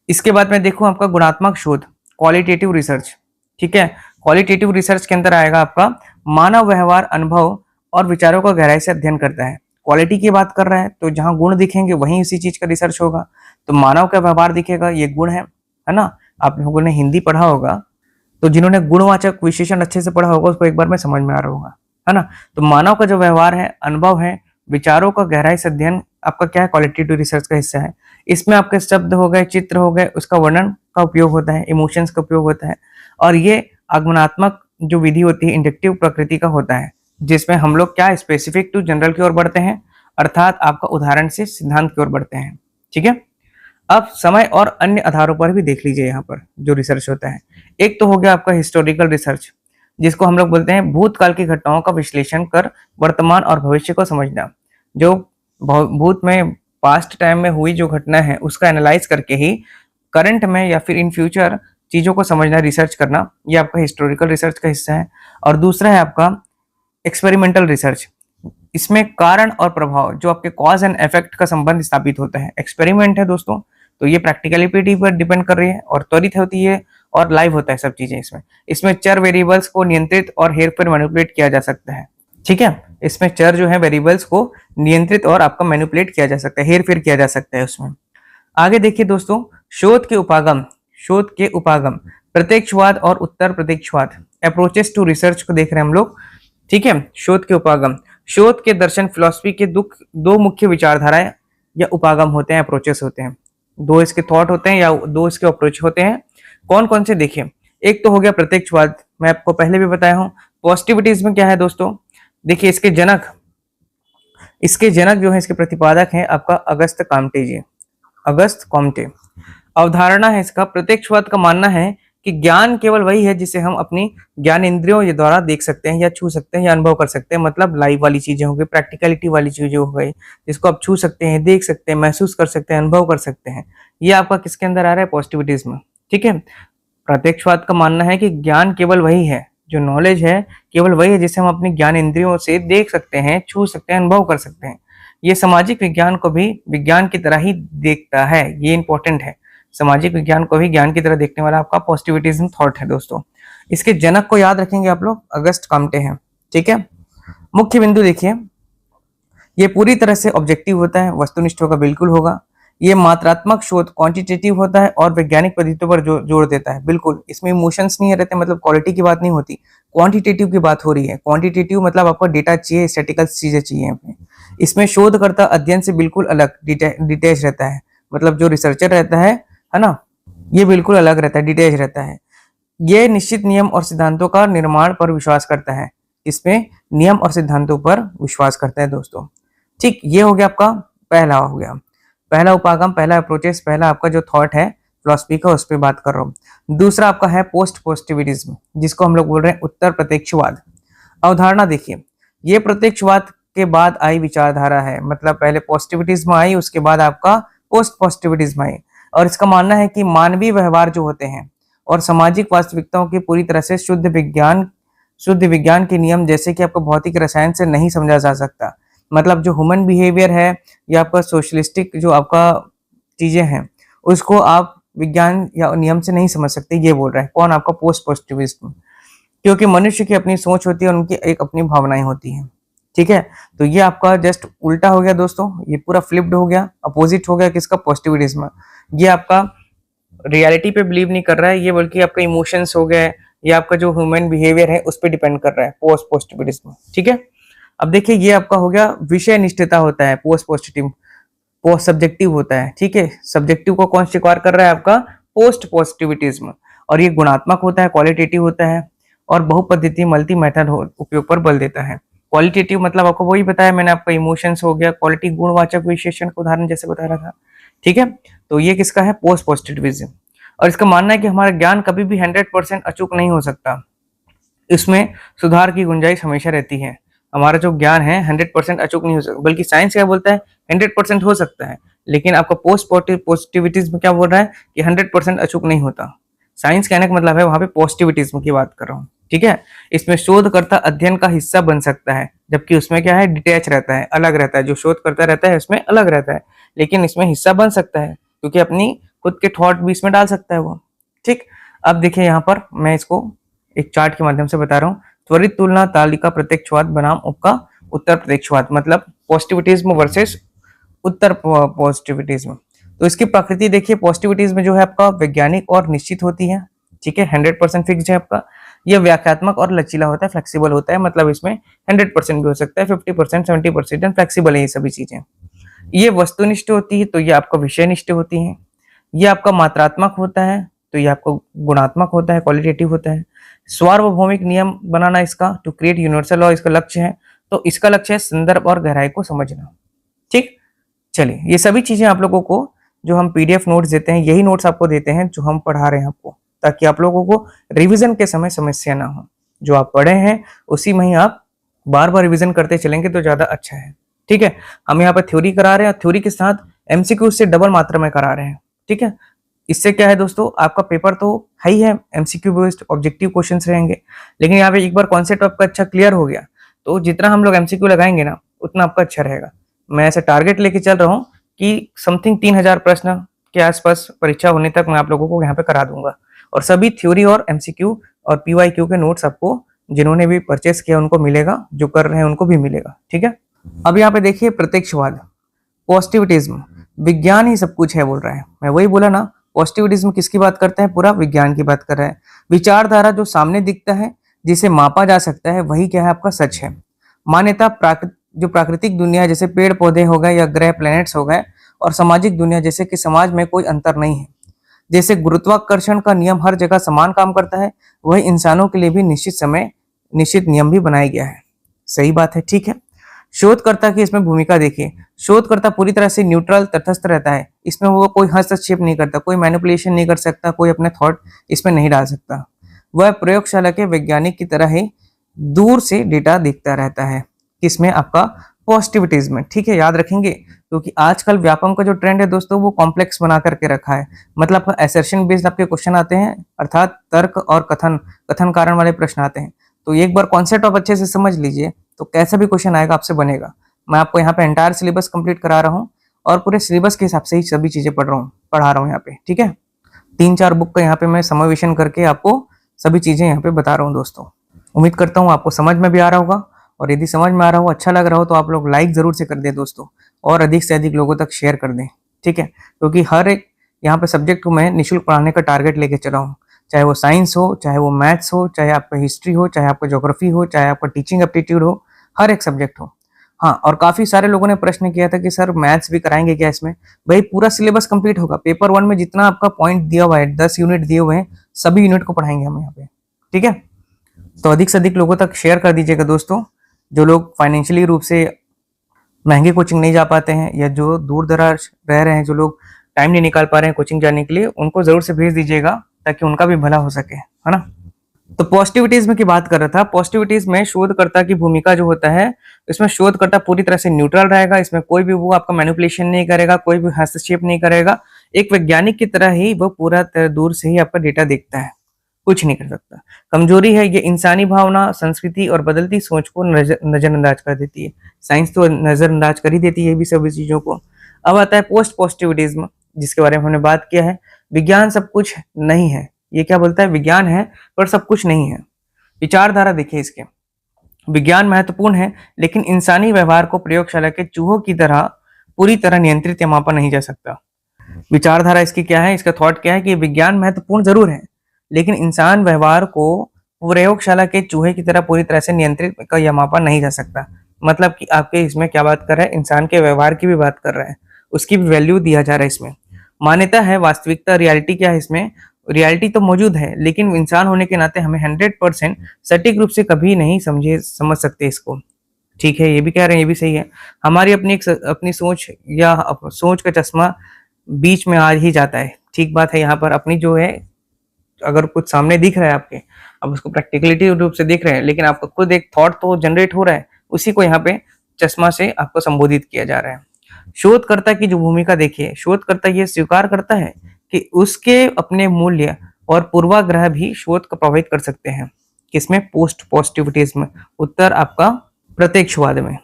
इसके बाद में देखो आपका गुणात्मक शोध, क्वालिटेटिव रिसर्च। ठीक है, क्वालिटेटिव रिसर्च के अंदर आएगा आपका मानव व्यवहार, अनुभव और विचारों का गहराई से अध्ययन करता है। क्वालिटी की बात कर रहा है तो जहां गुण दिखेंगे वहीं उसी चीज का रिसर्च होगा। तो मानव का व्यवहार दिखेगा, ये गुण है ना। आप लोगों ने हिंदी पढ़ा होगा, तो जिन्होंने गुणवाचक विशेषण अच्छे से पढ़ा होगा उसको एक बार में समझ में आ रहा होगा, है ना। तो मानव का जो व्यवहार है, अनुभव है, विचारों का गहराई से अध्ययन आपका क्या है, क्वालिटेटिव रिसर्च का हिस्सा है। इसमें आपके शब्द हो गए, चित्र हो गए, उसका वर्णन का उपयोग होता है, इमोशंस का उपयोग होता है। और ये आगमनात्मक जो विधि होती है, इंडक्टिव प्रकृति का होता है, जिसमें हम लोग क्या स्पेसिफिक टू जनरल की ओर बढ़ते हैं, अर्थात आपका उदाहरण से सिद्धांत की ओर बढ़ते हैं। ठीक है, अब समय और अन्य आधारों पर भी देख लीजिए यहाँ पर जो रिसर्च होता है। एक तो हो गया आपका हिस्टोरिकल रिसर्च, जिसको हम लोग बोलते हैं भूतकाल की घटनाओं का विश्लेषण कर वर्तमान और भविष्य को समझना। जो भूत में, पास्ट टाइम में हुई जो घटना है उसका एनालाइज करके ही करंट में या फिर इन फ्यूचर चीजों को समझना, रिसर्च करना, ये आपका हिस्टोरिकल रिसर्च का हिस्सा है। और दूसरा है आपका एक्सपेरिमेंटल रिसर्च। इसमें कारण और प्रभाव, जो आपके कॉज एंड इफेक्ट का संबंध स्थापित होता है। एक्सपेरिमेंट है दोस्तों, तो ये प्रैक्टिकलिटी पर डिपेंड कर रही है, और त्वरित होती है और लाइव होता है सब चीजें। इसमें चर वेरिएबल्स को नियंत्रित और हेरफेर मैनिपुलेट किया जा सकता है। ठीक है, इसमें चर जो है वेरिएबल्स को नियंत्रित और आपका मैनिपुलेट किया जा सकता है, हेरफेर किया जा सकता है उसमें। आगे देखिए दोस्तों, शोध के उपागम, प्रत्यक्षवाद और उत्तर प्रत्यक्षवाद, अप्रोचेस टू रिसर्च को देख रहे हैं हम लोग। ठीक है, शोध के उपागम, शोध के दर्शन, फिलॉसफी के दो मुख्य विचारधाराएं या उपागम होते हैं, अप्रोचेस होते हैं। दो इसके थॉट होते हैं या दो इसके अप्रोच होते हैं। कौन कौन से देखिए, एक तो हो गया प्रत्यक्षवाद, मैं आपको पहले भी बताया हूं। पॉजिटिविटीज में क्या है दोस्तों, देखिए इसके जनक जो है, इसके प्रतिपादक हैं आपका अगस्त कॉम्टे। अवधारणा है इसका, प्रत्यक्षवाद का मानना है कि ज्ञान केवल वही है जिसे हम अपनी ज्ञान इंद्रियों के द्वारा देख सकते हैं या छू सकते हैं या अनुभव कर सकते हैं। मतलब लाइव वाली चीजें हो गई, प्रैक्टिकलिटी वाली चीजें हो गई, जिसको आप छू सकते हैं, देख सकते हैं, महसूस कर सकते हैं, अनुभव कर सकते हैं। ये आपका किसके अंदर आ रहा है, पॉजिटिविटीज में। ठीक है, प्रत्यक्षवाद का मानना है कि ज्ञान केवल वही है जो नॉलेज है केवल वही है जिसे हम अपनी ज्ञान इंद्रियों से देख सकते हैं, छू सकते हैं, अनुभव कर सकते हैं। ये सामाजिक विज्ञान को भी विज्ञान की तरह ही देखता है, ये इंपॉर्टेंट है। सामाजिक विज्ञान को भी ज्ञान की तरह देखने वाला आपका पॉजिटिविज्म थॉट है दोस्तों। इसके जनक को याद रखेंगे आप लोग, अगस्त काम्टे हैं, ठीक है। मुख्य बिंदु देखिए, ये पूरी तरह से ऑब्जेक्टिव होता है, वस्तुनिष्ठ होगा, बिल्कुल होगा। ये मात्रात्मक शोध क्वांटिटेटिव होता है और वैज्ञानिक पद्धतियों पर जोर देता है, बिल्कुल। इसमें इमोशंस नहीं रहते, मतलब क्वालिटी की बात नहीं होती, क्वांटिटेटिव की बात हो रही है। क्वांटिटेटिव मतलब आपको डेटा चाहिए, स्टैटिकल चीजें चाहिए। इसमें शोधकर्ता अध्ययन से बिल्कुल अलग डिटेच रहता है, मतलब जो रिसर्चर रहता है ना, ये बिल्कुल अलग रहता है, डिटेच रहता है। ये निश्चित नियम और सिद्धांतों का निर्माण पर विश्वास करता है, इसमें नियम और सिद्धांतों पर विश्वास करता है दोस्तों। ठीक, ये हो गया आपका पहला, हो गया पहला उपागम, पहला अप्रोचेस, पहला आपका जो थॉट है फिलॉसफी का, उस पर बात कर रहा हूँ। दूसरा आपका है पोस्ट पॉजिटिविज्म, जिसको हम लोग बोल रहे हैं उत्तर प्रत्यक्षवाद। अवधारणा देखिए, ये प्रत्यक्षवाद के बाद आई विचारधारा है, मतलब पहले पॉजिटिविज्म आई, उसके बाद आपका पोस्ट पॉजिटिविज्म आई। और इसका मानना है कि मानवीय व्यवहार जो होते हैं और सामाजिक वास्तविकताओं की पूरी तरह से शुद्ध विज्ञान के नियम, जैसे कि आपको भौतिक रसायन से नहीं समझा जा सकता। मतलब जो ह्यूमन बिहेवियर है या आपका सोशलिस्टिक जो आपका चीजें हैं, उसको आप विज्ञान या नियम से नहीं समझ सकते, ये बोल रहा है कौन? आपका पोस्ट पॉजिटिविज्म। क्योंकि मनुष्य की अपनी सोच होती है, उनकी एक अपनी भावनाएं होती हैं, ठीक है। तो ये आपका जस्ट उल्टा हो गया दोस्तों, ये पूरा फ्लिप्ड हो गया, अपोजिट हो गया किसका? पॉजिटिविज्म। ये आपका रियलिटी पे बिलीव नहीं कर रहा है, ये बल्कि आपका इमोशंस हो गए या आपका जो ह्यूमन बिहेवियर है उस पर डिपेंड कर रहा है, पोस्ट पॉजिटिविज्म, ठीक है। अब देखिए, ये आपका हो गया विषय निष्ठता होता है, पोस्ट पॉजिटिव। पोस्ट सब्जेक्टिव होता है, ठीक है। सब्जेक्टिव को कौन स्वीकार कर रहा है? आपका पोस्ट पॉजिटिविज्म। और ये गुणात्मक होता है, क्वालिटेटिव होता है और बहुपद्धति मल्टी मेथड उपयोग पर बल देता है। क्वालिटेटिव मतलब आपको वही बताया मैंने, आपका इमोशंस हो गया। क्वालिटी गुणवाचक विशेषण का उदाहरण जैसे बता रहा था, ठीक है। तो ये किसका है? Post positivism. और इसका मानना है कि हमारा ज्ञान कभी भी 100% अचूक नहीं हो सकता, इसमें सुधार की गुंजाइश हमेशा रहती है। हमारा जो ज्ञान है 100% अचूक नहीं हो सकता, बल्कि साइंस क्या बोलता है? 100% हो सकता है। लेकिन आपका पोस्ट पॉजिटिविज्म क्या बोल रहा है कि 100% अचूक नहीं होता। साइंस कहने का मतलब है वहां पे पॉजिटिविज्म की बात कर रहा हूँ, ठीक है। इसमें शोधकर्ता अध्ययन का हिस्सा बन सकता है, जबकि उसमें क्या है? डिटैच रहता है, अलग रहता है। जो शोध करता रहता है उसमें अलग रहता है, लेकिन इसमें हिस्सा बन सकता है क्योंकि अपनी खुद के थॉट भी इसमें डाल सकता है वो, ठीक। अब देखिए, यहाँ पर मैं इसको एक चार्ट के माध्यम से बता रहा हूँ। त्वरित तुलना तालिका प्रत्यक्षवाद बनाम आपका उत्तर प्रत्यक्षवाद, मतलब पॉजिटिविज्म वर्सेस उत्तर पॉजिटिविज्म। तो इसकी प्रकृति देखिए, पॉजिटिविज्म जो है आपका वैज्ञानिक और निश्चित होती है, ठीक है, 100% फिक्स्ड है आपका। यह व्याख्यात्मक और लचीला होता है, फ्लेक्सिबल होता है, मतलब इसमें 100% भी हो सकता है, 50%, 70% फ्लेक्सिबल है ये सभी चीजें। ये वस्तुनिष्ठ होती है, तो ये आपका विषयनिष्ठ होती है। ये आपका मात्रात्मक होता है, तो ये आपको गुणात्मक होता है, क्वालिटेटिव होता है। सार्वभौमिक नियम बनाना इसका, टू क्रिएट यूनिवर्सल लॉ इसका लक्ष्य है। तो इसका लक्ष्य है संदर्भ और गहराई को समझना, ठीक। चलिए, ये सभी चीजें आप लोगों को जो हम पीडीएफ नोट्स देते हैं, यही नोट्स आपको देते हैं जो हम पढ़ा रहे हैं आपको, ताकि आप लोगों को रिवीजन के समय समस्या ना हो। जो आप पढ़े हैं उसी में ही आप बार बार रिवीजन करते चलेंगे तो ज्यादा अच्छा है, ठीक है। हम यहाँ पर थ्योरी करा रहे हैं, थ्योरी के साथ एमसीक्यू से डबल मात्रा में करा रहे हैं, ठीक है। इससे क्या है दोस्तों, आपका पेपर तो है ही है, एमसीक्यू बेस्ड ऑब्जेक्टिव क्वेश्चंस रहेंगे, लेकिन यहाँ पे एक बार कॉन्सेप्ट आपका अच्छा क्लियर हो गया तो जितना हम लोग एमसीक्यू लगाएंगे ना, उतना आपका अच्छा रहेगा। मैं ऐसा टारगेट लेके चल रहा हूँ कि समथिंग 3000 प्रश्न के आसपास परीक्षा होने तक मैं आप लोगों को यहाँ पे करा दूंगा। और सभी थ्योरी और एमसीक्यू और पीवाईक्यू के नोट्स आपको जिन्होंने भी परचेस किया उनको मिलेगा, जो कर रहे हैं उनको भी मिलेगा, ठीक है। अब यहाँ पे देखिए, प्रत्यक्षवाद, पॉजिटिविज्म, विज्ञान ही सब कुछ है बोल रहा है। मैं वही बोला ना, पॉजिटिविज्म किसकी बात करता है? पूरा विज्ञान की बात कर रहा है। विचारधारा जो सामने दिखता है, जिसे मापा जा सकता है, वही क्या है? आपका सच है। मान्यता जो प्राकृतिक दुनिया जैसे पेड़ पौधे हो गए या ग्रह प्लैनेट्स हो गए, और सामाजिक दुनिया जैसे कि समाज में कोई अंतर नहीं है। जैसे गुरुत्वाकर्षण का नियम हर जगह समान काम करता है, वही इंसानों के लिए भी निश्चित नियम भी बनाया गया है। सही बात है, ठीक है। शोधकर्ता की इसमें भूमिका देखिए, शोधकर्ता पूरी तरह से न्यूट्रल, तटस्थ रहता है। इसमें वो कोई हस्तक्षेप नहीं करता, कोई मैनिपुलेशन नहीं कर सकता, कोई अपने थॉट इसमें नहीं डाल सकता। वह प्रयोगशाला के वैज्ञानिक की तरह ही दूर से डेटा देखता रहता है। किसमें? आपका पॉजिटिविज्म, ठीक है, याद रखेंगे। क्योंकि आजकल व्यापम का जो ट्रेंड है दोस्तों, वो कॉम्प्लेक्स बना करके रखा है। मतलब असर्शन बेस्ड आपके क्वेश्चन आते हैं, अर्थात तर्क और कथन कारण वाले प्रश्न आते हैं। तो एक बार कॉन्सेप्ट आप अच्छे से समझ लीजिए तो कैसा भी क्वेश्चन आएगा आपसे बनेगा। मैं आपको यहाँ पे एंटायर सिलेबस कंप्लीट करा रहा हूँ और पूरे सिलेबस के हिसाब से ही सभी चीजें पढ़ा रहा हूँ यहाँ पे, ठीक है। 3-4 बुक का यहाँ पे मैं समावेशन करके आपको सभी चीजें यहाँ पे बता रहा हूँ दोस्तों। उम्मीद करता हूँ आपको समझ में भी आ रहा होगा, और यदि समझ में आ रहा हो, अच्छा लग रहा हो, तो आप लोग लाइक जरूर से कर दें दोस्तों, और अधिक से अधिक लोगों तक शेयर कर दें, ठीक है। क्योंकि हर एक यहाँ पे सब्जेक्ट को मैं निःशुल्क पढ़ाने का टारगेट लेके चला हूँ, चाहे वो साइंस हो, चाहे वो मैथ्स हो, चाहे आपका हिस्ट्री हो, चाहे आपका ज्योग्राफी हो, चाहे आपका टीचिंग एप्टीट्यूड हो, हर एक सब्जेक्ट हो। हाँ, और काफी सारे लोगों ने प्रश्न किया था कि सर मैथ्स भी कराएंगे क्या इसमें। भाई पूरा सिलेबस कंप्लीट होगा, पेपर 1 में जितना आपका पॉइंट दिया हुआ है, 10 यूनिट दिए हुए हैं, सभी यूनिट को पढ़ाएंगे हम यहाँ पे, ठीक है। तो अधिक से अधिक लोगों तक शेयर कर दीजिएगा दोस्तों। जो लोग फाइनेंशियली रूप से महंगे कोचिंग नहीं जा पाते हैं, या जो दूर दराज रह रहे हैं, जो लोग टाइम नहीं निकाल पा रहे हैं कोचिंग जाने के लिए, उनको जरूर से भेज दीजिएगा ताकि उनका भी भला हो सके, है ना। तो पॉजिटिविटीज में की बात कर रहा था। पॉजिटिविटीज में शोधकर्ता की भूमिका जो होता है, इसमें शोधकर्ता पूरी तरह से न्यूट्रल रहेगा। इसमें कोई भी वो आपका मैनिपुलेशन नहीं करेगा, कोई भी हस्तक्षेप नहीं करेगा। एक वैज्ञानिक की तरह ही वो पूरा दूर से ही आपका डेटा देखता है, कुछ नहीं कर सकता। कमजोरी है ये इंसानी भावना, संस्कृति और बदलती सोच को नजरअंदाज कर देती है। साइंस तो नजरअंदाज कर ही देती है भी सभी चीजों को। अब आता है पोस्ट पॉजिटिविटिज्म, जिसके बारे में हमने बात किया है। विज्ञान सब कुछ नहीं है, ये क्या बोलता है, विज्ञान है पर सब कुछ नहीं है। विचारधारा देखिए इसके, विज्ञान महत्वपूर्ण है लेकिन इंसानी व्यवहार को प्रयोगशाला के चूहों की तरह पूरी तरह नियंत्रित या मापा नहीं जा सकता। विचारधारा इसकी क्या है, इसका थॉट क्या है कि विज्ञान महत्वपूर्ण जरूर है लेकिन इंसान व्यवहार को प्रयोगशाला के चूहे की तरह पूरी तरह से नियंत्रित या मापा नहीं जा सकता। मतलब कि आपके इसमें क्या बात कर रहा है, इंसान के व्यवहार की भी बात कर रहा है, उसकी भी वैल्यू दिया जा रहा है इसमें। मान्यता है, वास्तविकता, रियलिटी क्या है इसमें, रियलिटी तो मौजूद है लेकिन इंसान होने के नाते हमें 100% सटीक रूप से कभी नहीं समझ सकते इसको, ठीक है। ये भी कह रहे हैं, ये भी सही है। हमारी अपनी सोच या सोच का चश्मा बीच में आ ही जाता है, ठीक बात है। यहाँ पर अपनी जो है, अगर कुछ सामने दिख रहा है आपके, आप उसको प्रैक्टिकलिटी रूप से देख रहे हैं, लेकिन आपका खुद एक थॉट तो जनरेट हो रहा है, उसी को यहाँ पे चश्मा से आपको संबोधित किया जा रहा है। शोधकर्ता की जो भूमिका देखिए, शोधकर्ता ये स्वीकार करता है कि उसके अपने मूल्य और पूर्वाग्रह भी शोध को प्रभावित कर सकते हैं। किसमें, पोस्ट पॉजिटिविटिज्म, उत्तर आपका प्रत्यक्षवाद में।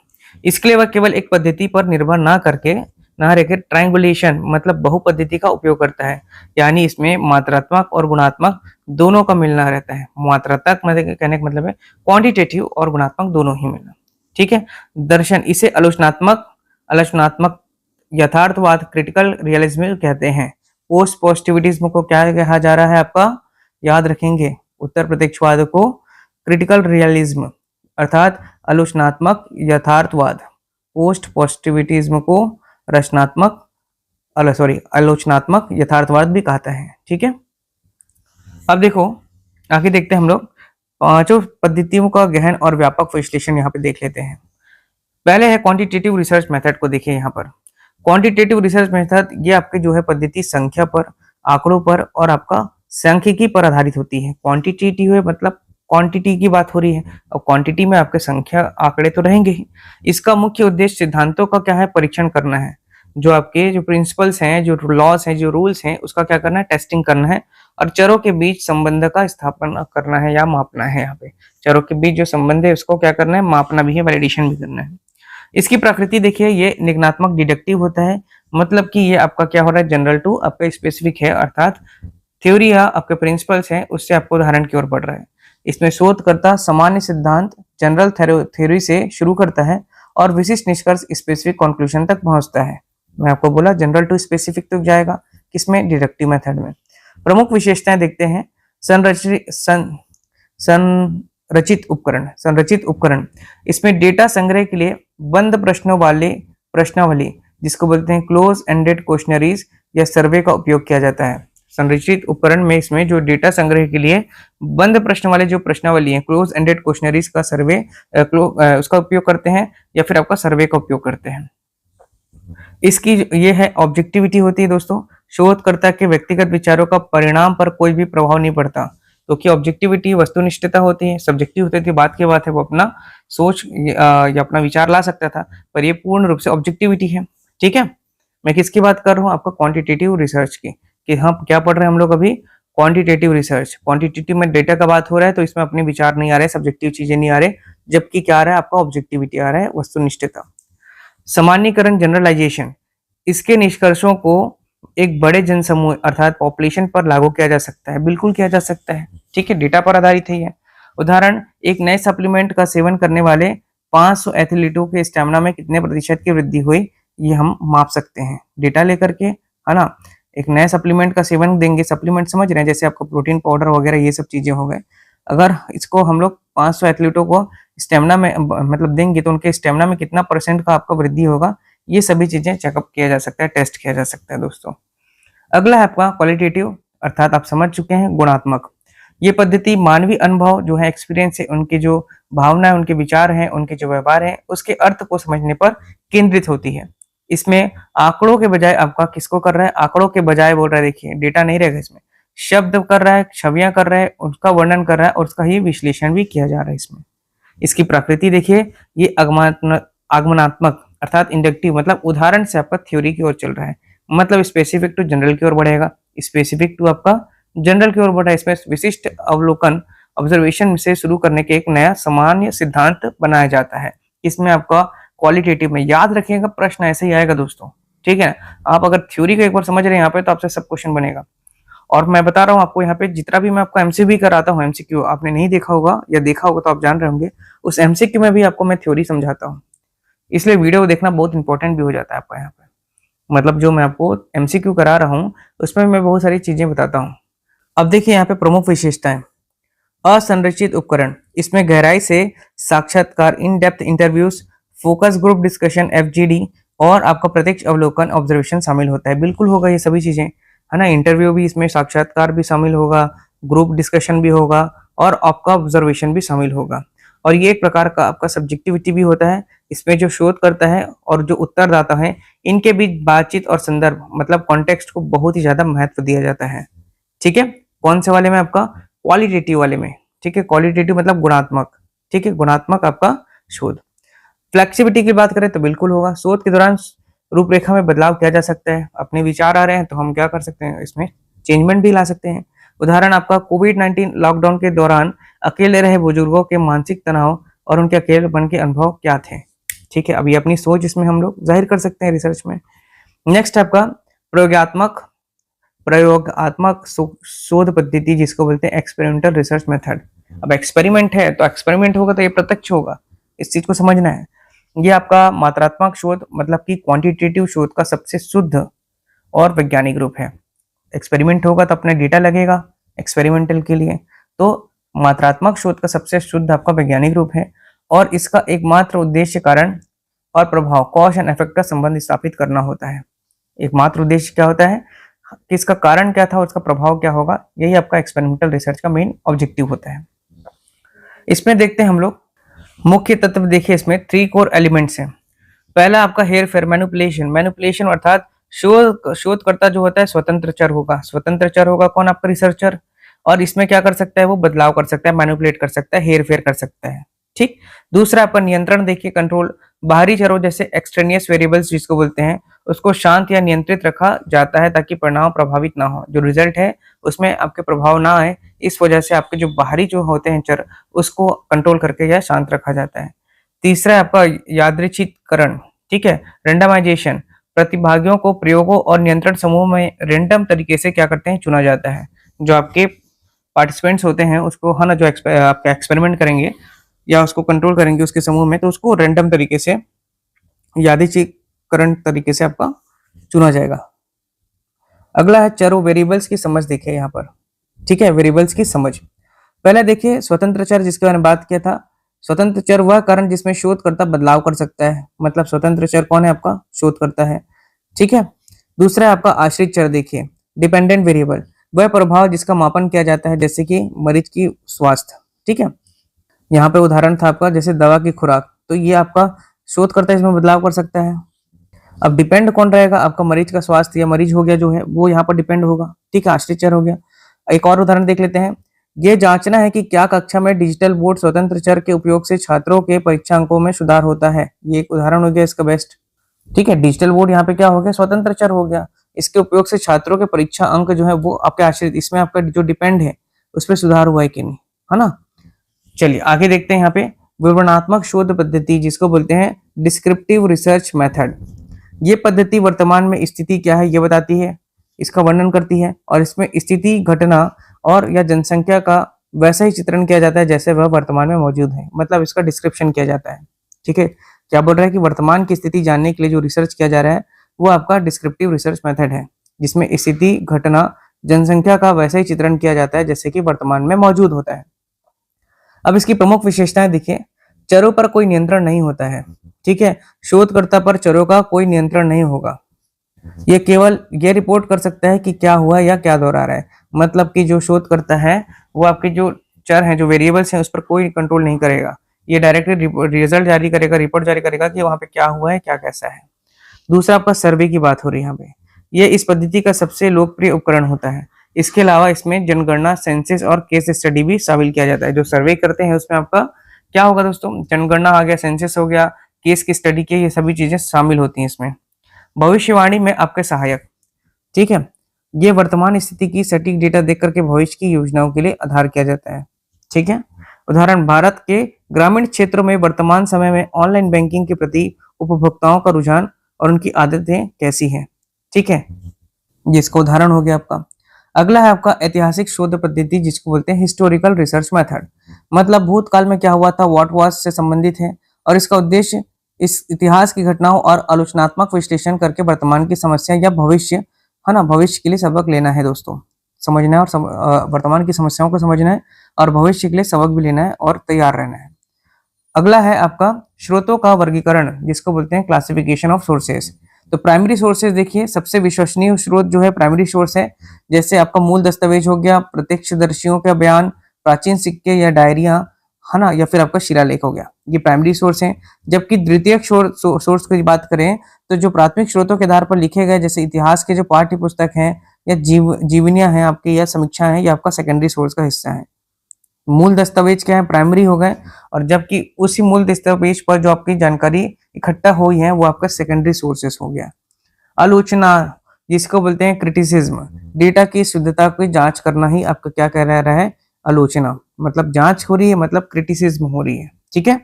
इसके लिए वह केवल एक पद्धति पर निर्भर ना रहकर ट्रायंगुलेशन मतलब बहुपद्धति का उपयोग करता है। यानी इसमें मात्रात्मक और गुणात्मक दोनों का मिलना रहता है। मात्रात्मक कहने का मतलब है क्वांटिटेटिव और गुणात्मक दोनों ही मिलना, ठीक है। दर्शन, इसे आलोचनात्मक यथार्थवाद, क्रिटिकल रियलिज्म कहते हैं। पोस्ट पॉजिटिविटिज्म को क्या कहा जा रहा है आपका, याद रखेंगे, उत्तर प्रत्यक्षवाद को क्रिटिकल रियलिज्म अर्थात आलोचनात्मक यथार्थवाद, पोस्ट पॉजिटिविटिज्म को आलोचनात्मक यथार्थवाद भी कहता है, ठीक है। अब देखो आगे देखते हैं हम लोग पांचों पद्धतियों का गहन और व्यापक विश्लेषण यहाँ पे देख लेते हैं। पहले है क्वांटिटेटिव रिसर्च मेथड को देखिए। यहाँ पर क्वांटिटेटिव रिसर्च मेथड ये आपके जो है पद्धति संख्या पर, आंकड़ों पर और आपका सांख्यिकी पर आधारित होती है। क्वांटिटेटिव है मतलब क्वांटिटी की बात हो रही है, और क्वांटिटी में आपके संख्या आंकड़े तो रहेंगे ही। इसका मुख्य उद्देश्य सिद्धांतों का क्या है, परीक्षण करना है। जो आपके जो प्रिंसिपल्स हैं, जो लॉस हैं, जो रूल्स हैं, उसका क्या करना है, टेस्टिंग करना है। और चरों के बीच संबंध का स्थापना करना है या मापना है। यहाँ पे चरों के बीच जो संबंध है उसको क्या करना है, मापना भी है, वैलिडेशन भी करना है। इसकी प्रकृति देखिए, ये निगनात्मक डिडक्टिव होता है। मतलब कि ये आपका क्या हो रहा है, जनरल टू आपका स्पेसिफिक है, अर्थात थ्योरी या आपके प्रिंसिपल्स हैं उससे आपको उदाहरण की ओर बढ़ रहा है। इसमें शोधकर्ता सामान्य सिद्धांत जनरल थ्योरी से शुरू करता है और विशिष्ट निष्कर्ष स्पेसिफिक कंक्लूजन तक पहुंचता है। मैं आपको बोला जनरल टू स्पेसिफिक तक जाएगा, किसमें, डिडक्टिव मेथड में। प्रमुख विशेषताएं देखते हैं। संरचित उपकरण, इसमें डेटा संग्रह के लिए बंद प्रश्नों वाले प्रश्नावली, जिसको बोलते हैं क्लोज एंडेड क्वेश्चनरीज या सर्वे का उपयोग किया जाता है। संरचित उपकरण में इसमें जो डेटा संग्रह के लिए बंद प्रश्न वाले जो प्रश्नावली है, क्लोज एंडेड क्वेश्चनरीज का सर्वे उसका उपयोग करते हैं, या फिर आपका सर्वे का उपयोग करते हैं। इसकी ये है ऑब्जेक्टिविटी होती है दोस्तों। शोधकर्ता के व्यक्तिगत विचारों का परिणाम पर कोई भी प्रभाव नहीं पड़ता, क्योंकि ऑब्जेक्टिविटी वस्तुनिष्ठता होती है, सब्जेक्टिव होती थी, बात की बात है, वो अपना सोच या अपना विचार ला सकता था, पर ये पूर्ण रूप से ऑब्जेक्टिविटी है, ठीक है। मैं किसकी बात कर रहा हूँ, आपका क्वांटिटेटिव रिसर्च की, कि हम क्या पढ़ रहे हैं हम लोग अभी, क्वांटिटेटिव रिसर्च, क्वांटिटेटिव में डेटा का बात हो रहा है तो इसमें अपने विचार नहीं आ रहे, सब्जेक्टिव चीजें नहीं आ रहे, जबकि क्या आ रहा है आपका ऑब्जेक्टिविटी आ रहा है, वस्तुनिष्ठता। सामान्यकरण, जनरलाइजेशन, इसके निष्कर्षों को एक बड़े जनसमूह अर्थात पॉपुलेशन पर लागू किया जा सकता है, बिल्कुल किया जा सकता है, ठीक है, डेटा पर आधारित है ये। उदाहरण, एक नए सप्लीमेंट का सेवन करने वाले 500 एथलीटों के स्टेमिना में कितने प्रतिशत की वृद्धि हुई, ये हम माप सकते हैं डेटा लेकर के, है ना। एक नए सप्लीमेंट का सेवन देंगे, सप्लीमेंट समझ रहे हैं, जैसे आपका प्रोटीन पाउडर वगैरह ये सब चीजें हो गए, अगर इसको हम लोग 500 एथलीटों को स्टेमिना में मतलब देंगे तो उनके स्टेमिना में कितना परसेंट का आपका वृद्धि होगा, ये सभी चीजें चेकअप किया जा सकता है, टेस्ट किया जा सकता है दोस्तों। अगला है आपका क्वालिटेटिव, अर्थात आप समझ चुके हैं गुणात्मक। ये पद्धति मानवीय अनुभव जो है, एक्सपीरियंस है, उनकी जो भावना है, उनके विचार हैं, उनके जो व्यवहार है, उसके अर्थ को समझने पर केंद्रित होती है। इसमें आंकड़ों के बजाय आपका किसको कर रहा है, आंकड़ों के बजाय बोल रहा है, देखिए डेटा नहीं रहेगा इसमें, शब्द कर रहा है, छवियां कर रहा है, उसका वर्णन कर रहा है और उसका ही विश्लेषण भी किया जा रहा है इसमें। इसकी प्रकृति देखिए, ये आगमनात्मक अर्थात इंडक्टिव, मतलब उदाहरण से आपका थ्योरी की ओर चल रहा है, मतलब स्पेसिफिक टू जनरल की ओर बढ़ेगा, स्पेसिफिक टू आपका जनरल की ओर बढ़ा, इसमें विशिष्ट अवलोकन ऑब्जर्वेशन से शुरू करने के एक नया सामान्य सिद्धांत बनाया जाता है। इसमें आपका क्वालिटेटिव में याद रखिएगा, प्रश्न ऐसे ही आएगा दोस्तों, ठीक है। आप अगर थ्योरी को एक बार समझ रहे हैं यहाँ पे तो आपसे सब क्वेश्चन बनेगा। और मैं बता रहा हूँ आपको यहाँ पे जितना भी मैं आपको एमसीक्यू कराता हूँ, एमसीक्यू आपने नहीं देखा होगा या देखा होगा तो आप जान रहे होंगे, उस एमसीक्यू में भी आपको मैं थ्योरी समझाता हूँ, इसलिए वीडियो देखना बहुत इंपॉर्टेंट भी हो जाता है आपका यहाँ पे। मतलब जो मैं आपको एमसीक्यू करा रहा हूँ उसमें मैं बहुत सारी चीजें बताता हूँ। अब देखिए यहाँ पे प्रमुख विशेषताएं। असंरचित उपकरण, इसमें गहराई से साक्षात्कार, in depth interviews, focus group discussion FGD और आपका प्रत्यक्ष अवलोकन ऑब्जर्वेशन शामिल होता है। बिल्कुल होगा ये सभी चीजें, है ना। इंटरव्यू भी इसमें, साक्षात्कार भी शामिल होगा, ग्रुप डिस्कशन भी होगा और आपका ऑब्जर्वेशन भी शामिल होगा। और ये एक प्रकार का आपका सब्जेक्टिविटी भी होता है। इसमें जो शोध करता है और जो उत्तरदाता है, इनके बीच बातचीत और संदर्भ मतलब कॉन्टेक्स्ट को बहुत ही ज्यादा महत्व दिया जाता है, ठीक है। कौन से वाले में, आपका क्वालिटेटिव वाले में, ठीक है। क्वालिटेटिव मतलब गुणात्मक, ठीक है, गुणात्मक आपका शोध। फ्लेक्सिबिलिटी की बात करें तो बिल्कुल होगा, शोध के दौरान रूपरेखा में बदलाव किया जा सकता है, अपने विचार आ रहे हैं तो हम क्या कर सकते हैं, इसमें चेंजमेंट भी ला सकते हैं। उदाहरण आपका कोविड-19 लॉकडाउन के दौरान अकेले रहे बुजुर्गों के मानसिक तनाव और उनके अकेलेपन के अनुभव क्या थे, ठीक है। अभी अपनी सोच इसमें हम लोग जाहिर कर सकते हैं रिसर्च में। नेक्स्ट आपका प्रयोगात्मक शोध पद्धति, जिसको बोलते हैं एक्सपेरिमेंटल रिसर्च मेथड। अब एक्सपेरिमेंट है तो एक्सपेरिमेंट होगा तो ये प्रत्यक्ष होगा, इस चीज को समझना है। ये आपका मात्रात्मक शोध मतलब कि क्वांटिटेटिव शोध का सबसे शुद्ध और वैज्ञानिक रूप है। एक्सपेरिमेंट होगा तो अपना डेटा लगेगा एक्सपेरिमेंटल के लिए, तो मात्रात्मक शोध का सबसे शुद्ध आपका वैज्ञानिक रूप है और इसका एकमात्र उद्देश्य कारण और प्रभाव, कॉज एंड इफेक्ट का संबंध स्थापित करना होता है। एकमात्र उद्देश्य क्या होता है कि इसका कारण क्या था और उसका प्रभाव क्या होगा, यही आपका एक्सपेरिमेंटल रिसर्च का मेन ऑब्जेक्टिव होता है। इसमें देखते हैं हम लोग मुख्य तत्व, देखिए इसमें 3 कोर एलिमेंट्स हैं। पहला आपका हेर फेर, मैनिपुलेशन अर्थात शोधकर्ता जो होता है स्वतंत्र चर होगा। स्वतंत्र चर होगा कौन, आपका रिसर्चर, और इसमें क्या कर सकता है, वो बदलाव कर सकता है, मैनिपुलेट कर सकता है, हेर फेर कर सकता है, ठीक। दूसरा आपका नियंत्रण, देखिए कंट्रोल, बाहरी चरों जैसे एक्सट्रेनियस वेरिएबल्स जिसको बोलते हैं, उसको शांत या नियंत्रित रखा जाता है ताकि परिणाम प्रभावित ना हो, जो रिजल्ट है उसमें आपके प्रभाव ना आए, इस वजह से आपके जो बाहरी जो होते हैं चर उसको कंट्रोल करके या शांत रखा जाता है। तीसरा आपका यादृच्छिककरण, ठीक है, रेंडमाइजेशन, प्रतिभागियों को प्रयोगों और नियंत्रण समूह में रेंडम तरीके से क्या करते हैं, चुना जाता है। जो आपके पार्टिसिपेंट्स होते हैं उसको, है ना, जो आपका एक्सपेरिमेंट करेंगे या उसको कंट्रोल करेंगे उसके समूह में, तो उसको रेंडम तरीके से, यादृच्छिककरण तरीके से आपका चुना जाएगा। अगला है चरों, वेरिएबल्स की समझ, देखिए यहाँ पर, ठीक है, वेरिएबल्स की समझ। पहले देखिए स्वतंत्र चर जिसके बारे में बात किया था। स्वतंत्र चर वह कारण जिसमें शोधकर्ता बदलाव कर सकता है, मतलब स्वतंत्र चर कौन है, आपका शोधकर्ता है, ठीक है। दूसरा है आपका आश्रित चर, देखिए डिपेंडेंट वेरिएबल, वह प्रभाव जिसका मापन किया जाता है, जैसे कि मरीज की स्वास्थ्य, ठीक है। यहाँ पे उदाहरण था आपका जैसे दवा की खुराक, तो ये आपका शोधकर्ता इसमें बदलाव कर सकता है। अब डिपेंड कौन रहेगा, आपका मरीज का स्वास्थ्य या मरीज हो गया जो है वो यहाँ पर डिपेंड होगा, ठीक है, आश्रित चर हो गया। एक और उदाहरण देख लेते हैं। ये जांचना है कि क्या कक्षा में डिजिटल बोर्ड स्वतंत्र चर के उपयोग से छात्रों के परीक्षा अंकों में सुधार होता है। ये एक उदाहरण हो गया इसका बेस्ट, ठीक है। डिजिटल बोर्ड यहाँ पे क्या हो गया, स्वतंत्र चर हो गया, इसके उपयोग से छात्रों के परीक्षा अंक जो है वो आपके आश्रित, इसमें आपका जो डिपेंड है उस पर सुधार हुआ है कि नहीं, है ना। चलिए आगे देखते हैं यहाँ पे विवरणात्मक शोध पद्धति, जिसको बोलते हैं डिस्क्रिप्टिव रिसर्च मेथड। ये पद्धति वर्तमान में स्थिति क्या है ये बताती है, इसका वर्णन करती है, और इसमें स्थिति, घटना और या जनसंख्या का वैसा ही चित्रण किया जाता है जैसे वह वर्तमान में मौजूद है, मतलब इसका डिस्क्रिप्शन किया जाता है। ठीक है, क्या बोल रहा है कि वर्तमान की स्थिति जानने के लिए जो रिसर्च किया जा रहा है वो आपका डिस्क्रिप्टिव रिसर्च मेथड है, जिसमें स्थिति, घटना, जनसंख्या का वैसा ही चित्रण किया जाता है जैसे कि वर्तमान में मौजूद होता है। अब इसकी प्रमुख विशेषताएं देखिए, चरों पर कोई नियंत्रण नहीं होता है। ठीक है, शोधकर्ता पर चरों का कोई नियंत्रण नहीं होगा, ये केवल ये रिपोर्ट कर सकता है कि क्या हुआ या क्या दोहरा रहा है, मतलब कि जो शोध करता है वो आपके जो चर हैं, जो वेरिएबल्स हैं, उस पर कोई कंट्रोल नहीं करेगा, ये डायरेक्टली रिजल्ट जारी करेगा, रिपोर्ट जारी करेगा कि वहां पे क्या हुआ है, क्या कैसा है। दूसरा आपका सर्वे की बात हो रही है यहाँ पे, ये इस पद्धति का सबसे लोकप्रिय उपकरण होता है। इसके अलावा इसमें जनगणना, सेंसस और केस स्टडी भी शामिल किया जाता है। जो सर्वे करते हैं उसमें आपका क्या होगा दोस्तों, जनगणना आ गया, सेंसस हो गया, केस की स्टडी की, ये सभी चीजें शामिल होती हैं इसमें। भविष्यवाणी में आपके सहायक, ठीक है, ये वर्तमान स्थिति की सटीक डेटा देख करके भविष्य की योजनाओं के लिए आधार किया जाता है। ठीक है, उदाहरण, भारत के ग्रामीण क्षेत्रों में वर्तमान समय में ऑनलाइन बैंकिंग के प्रति उपभोक्ताओं का रुझान और उनकी आदतें कैसी हैं। ठीक है, जिसका उदाहरण हो गया आपका। अगला है आपका ऐतिहासिक शोध पद्धति, जिसको बोलते हैं हिस्टोरिकल रिसर्च मेथड, मतलब भूतकाल में क्या हुआ था, व्हाट वाज से संबंधित है, और इसका उद्देश्य इस इतिहास की घटनाओं और आलोचनात्मक विश्लेषण करके वर्तमान की समस्या या भविष्य, है ना, भविष्य के लिए सबक लेना है दोस्तों, समझना है, और वर्तमान की समस्याओं को समझना है और भविष्य के लिए सबक भी लेना है और तैयार रहना है। अगला है आपका स्रोतों का वर्गीकरण, जिसको बोलते हैं क्लासिफिकेशन ऑफ सोर्सेस। तो प्राइमरी सोर्सेज देखिए, सबसे विश्वसनीय स्रोत जो है प्राइमरी सोर्स है, जैसे आपका मूल दस्तावेज हो गया, प्रत्यक्षदर्शियों का बयान, प्राचीन सिक्के या डायरिया, है ना, या फिर आपका शिलालेख हो गया, ये प्राइमरी सोर्स है। जबकि द्वितीयक सोर्स की बात करें तो जो प्राथमिक स्रोतों के आधार पर लिखे गए, जैसे इतिहास के जो पाठ्य पुस्तक हैं या जीवनियां हैं आपकी या समीक्षा है, ये आपका सेकेंडरी सोर्स का हिस्सा है। मूल दस्तावेज क्या है, प्राइमरी हो गए, और जबकि उसी मूल दस्तावेज पर जो आपकी जानकारी इकट्ठा हुई है वो आपका सेकेंडरी सोर्सेस हो गया। आलोचना, जिसको बोलते हैं क्रिटिसिज्म, डेटा की शुद्धता की जांच करना ही आपका क्या कह रहा है, आलोचना, मतलब जांच हो रही है, मतलब क्रिटिसिज्म हो रही है। ठीक है,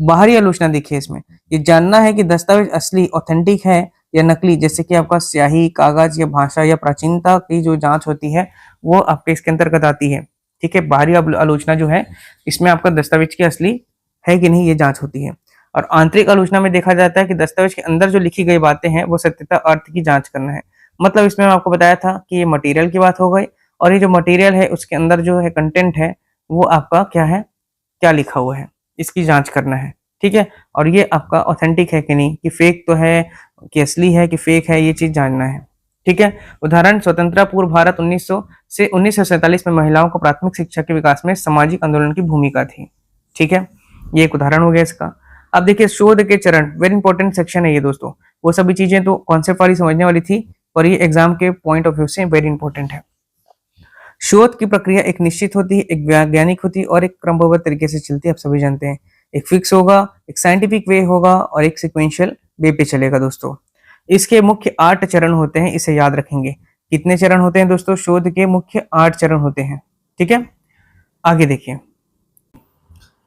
बाहरी आलोचना देखिए, इसमें ये जानना है कि दस्तावेज असली, ऑथेंटिक है या नकली, जैसे कि आपका स्याही, कागज या भाषा या प्राचीनता की जो जांच होती है वो आपके इसके अंतर्गत आती है। ठीक है, बाहरी आलोचना जो है इसमें आपका दस्तावेज की असली है कि नहीं ये जांच होती है। और आंतरिक आलोचना में देखा जाता है कि दस्तावेज के अंदर जो लिखी गई बातें हैं वो सत्यता, अर्थ की जांच करना है। मतलब इसमें मैं आपको बताया था कि ये मटेरियल की बात हो गई, और ये जो मटेरियल है उसके अंदर जो है कंटेंट है वो आपका क्या है, क्या लिखा हुआ है, इसकी जांच करना है। ठीक है, और ये आपका ऑथेंटिक है कि नहीं, कि फेक तो है, कि असली है, कि फेक है, ये चीज जानना है। ठीक है, उदाहरण, स्वतंत्रता पूर्व भारत 1900 से 1947 में महिलाओं को प्राथमिक शिक्षा के विकास में सामाजिक आंदोलन की भूमिका थी। ठीक है, ये एक उदाहरण हो गया इसका। अब देखिए शोध के चरण, वेरी इंपॉर्टेंट सेक्शन है ये दोस्तों, वो सभी चीजें तो कॉन्सेप्ट वाली समझने वाली थी, पर ये एग्जाम के पॉइंट ऑफ व्यू से वेरी इंपॉर्टेंट है। शोध की प्रक्रिया एक निश्चित होती है, एक वैज्ञानिक होती है और एक क्रमबद्ध तरीके से चलती है, आप सभी जानते हैं। एक फिक्स होगा, एक साइंटिफिक वे होगा और एक सिक्वेंशियल वे पे चलेगा दोस्तों। इसके मुख्य 8 चरण होते हैं, इसे याद रखेंगे। कितने चरण होते हैं दोस्तों, शोध के मुख्य 8 चरण होते हैं। ठीक है, आगे देखिए,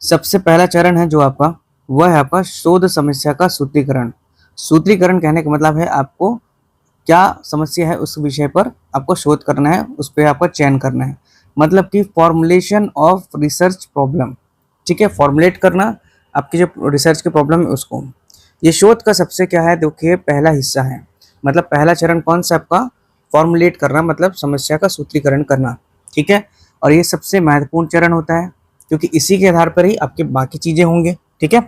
सबसे पहला चरण है जो आपका, वह है आपका शोध समस्या का सूत्रीकरण। सूत्रीकरण कहने का मतलब है आपको क्या समस्या है उस विषय पर आपको शोध करना है, उस पर आपका चयन करना है, मतलब कि फॉर्मुलेशन ऑफ रिसर्च प्रॉब्लम। ठीक है, फॉर्मुलेट करना आपकी जो रिसर्च की प्रॉब्लम है उसको। ये शोध का सबसे क्या है, देखिए पहला हिस्सा है, मतलब पहला चरण कौन सा आपका, फॉर्मुलेट करना, मतलब समस्या का सूत्रीकरण करना। ठीक है, और ये सबसे महत्वपूर्ण चरण होता है क्योंकि इसी के आधार पर ही आपके बाकी चीजें होंगे। ठीक है,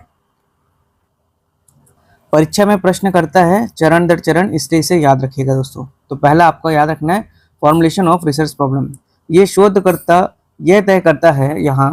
परीक्षा में प्रश्न करता है चरण दर चरण, इसलिए इसे याद रखिएगा दोस्तों। तो पहला आपको याद रखना है फॉर्मुलेशन ऑफ रिसर्च प्रॉब्लम। ये शोधकर्ता यह तय करता है यहाँ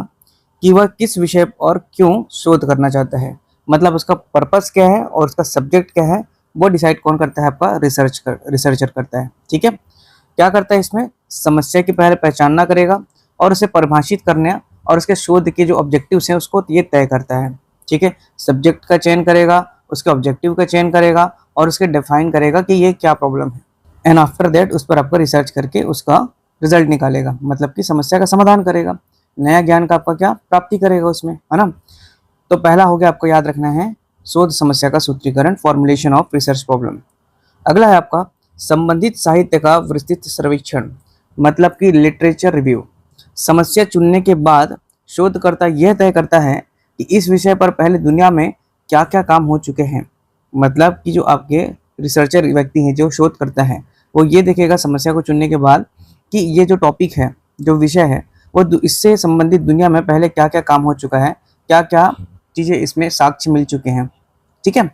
कि वह किस विषय और क्यों शोध करना चाहता है, मतलब उसका पर्पस क्या है और उसका सब्जेक्ट क्या है, वो डिसाइड कौन करता है, आपका रिसर्चर करता है। ठीक है, क्या करता है इसमें, समस्या की पहले पहचानना करेगा और उसे परिभाषित करना और उसके शोध के जो ऑब्जेक्टिव्स हैं उसको ये तय करता है। ठीक है, सब्जेक्ट का चयन करेगा, उसके ऑब्जेक्टिव का चयन करेगा और उसके डिफाइन करेगा कि ये क्या प्रॉब्लम है। एंड आफ्टर दैट उस पर आपका रिसर्च करके उसका रिजल्ट निकालेगा, मतलब कि समस्या का समाधान करेगा, नया ज्ञान का आपका क्या प्राप्ति करेगा उसमें, है ना। तो पहला हो गया, आपको याद रखना है शोध समस्या का सूत्रीकरण, फॉर्मुलेशन ऑफ रिसर्च प्रॉब्लम। अगला है आपका संबंधित साहित्य का विस्तृत सर्वेक्षण, मतलब कि लिटरेचर रिव्यू। समस्या चुनने के बाद शोधकर्ता यह तय करता है कि इस विषय पर पहले दुनिया में क्या क्या काम हो चुके हैं। मतलब कि जो आपके रिसर्चर व्यक्ति हैं, जो शोध करता है, वो ये देखेगा समस्या को चुनने के बाद कि ये जो टॉपिक है, जो विषय है, वो इससे संबंधित दुनिया में पहले क्या क्या काम हो चुका है, क्या क्या चीज़ें इसमें साक्ष्य मिल चुके हैं। ठीक है,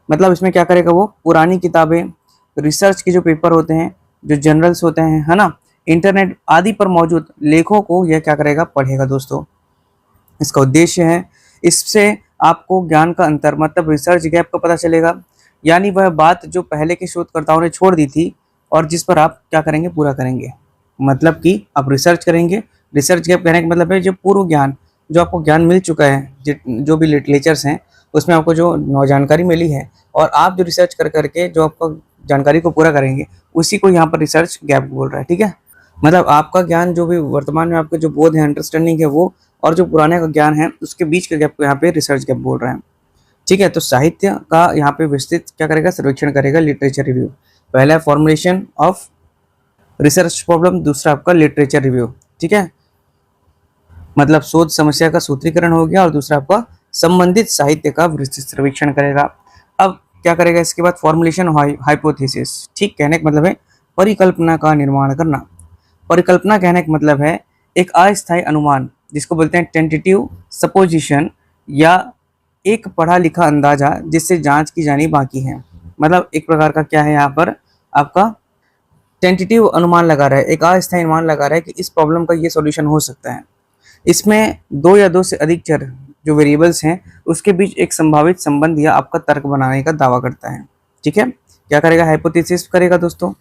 मतलब इसमें क्या करेगा, वो पुरानी किताबें, रिसर्च के जो पेपर होते हैं, जो जर्नल्स होते हैं, है ना, इंटरनेट आदि पर मौजूद लेखों को यह क्या करेगा, पढ़ेगा दोस्तों। इसका उद्देश्य है, इससे आपको ज्ञान का अंतर, मतलब रिसर्च गैप का पता चलेगा, यानी वह बात जो पहले के शोधकर्ताओं ने छोड़ दी थी और जिस पर आप क्या करेंगे, पूरा करेंगे। मतलब कि आप रिसर्च करेंगे। रिसर्च गैप कहने का मतलब है जो पूर्व ज्ञान, जो आपको ज्ञान मिल चुका है, जो भी लिटरेचर्स हैं उसमें आपको जो नौ जानकारी मिली है, और आप जो रिसर्च कर करके जो आपको जानकारी को पूरा करेंगे, उसी को यहाँ पर रिसर्च गैप बोल रहा है। ठीक है, मतलब आपका ज्ञान जो भी वर्तमान में आपके जो बोध है, अंडरस्टैंडिंग है, वो और जो पुराने का ज्ञान है उसके बीच के गैप को यहाँ पे रिसर्च गैप बोल रहे हैं। ठीक है, तो साहित्य का यहाँ पे विस्तृत क्या करेगा, सर्वेक्षण करेगा, लिटरेचर रिव्यू। पहला है फॉर्मुलेशन ऑफ रिसर्च प्रॉब्लम, दूसरा आपका लिटरेचर रिव्यू। ठीक है, मतलब शोध समस्या का सूत्रीकरण हो गया, और दूसरा आपका संबंधित साहित्य का विस्तृत सर्वेक्षण करेगा। अब क्या करेगा इसके बाद, फॉर्मुलेशन हाइपोथेसिस। ठीक, कहने का मतलब है परिकल्पना का निर्माण करना। परिकल्पना कहने का मतलब है एक अस्थायी अनुमान, जिसको बोलते हैं टेंटेटिव सपोजिशन, या एक पढ़ा लिखा अंदाजा जिससे जांच की जानी बाकी है। मतलब एक प्रकार का क्या है, यहाँ पर आपका टेंटेटिव अनुमान लगा रहा है, एक अस्थायी अनुमान लगा रहा है कि इस प्रॉब्लम का ये सॉल्यूशन हो सकता है। इसमें दो या दो से अधिक चर, जो वेरिएबल्स हैं, उसके बीच एक संभावित संबंध या आपका तर्क बनाने का दावा करता है। ठीक है, क्या करेगा, हाइपोथेसिस करेगा दोस्तों,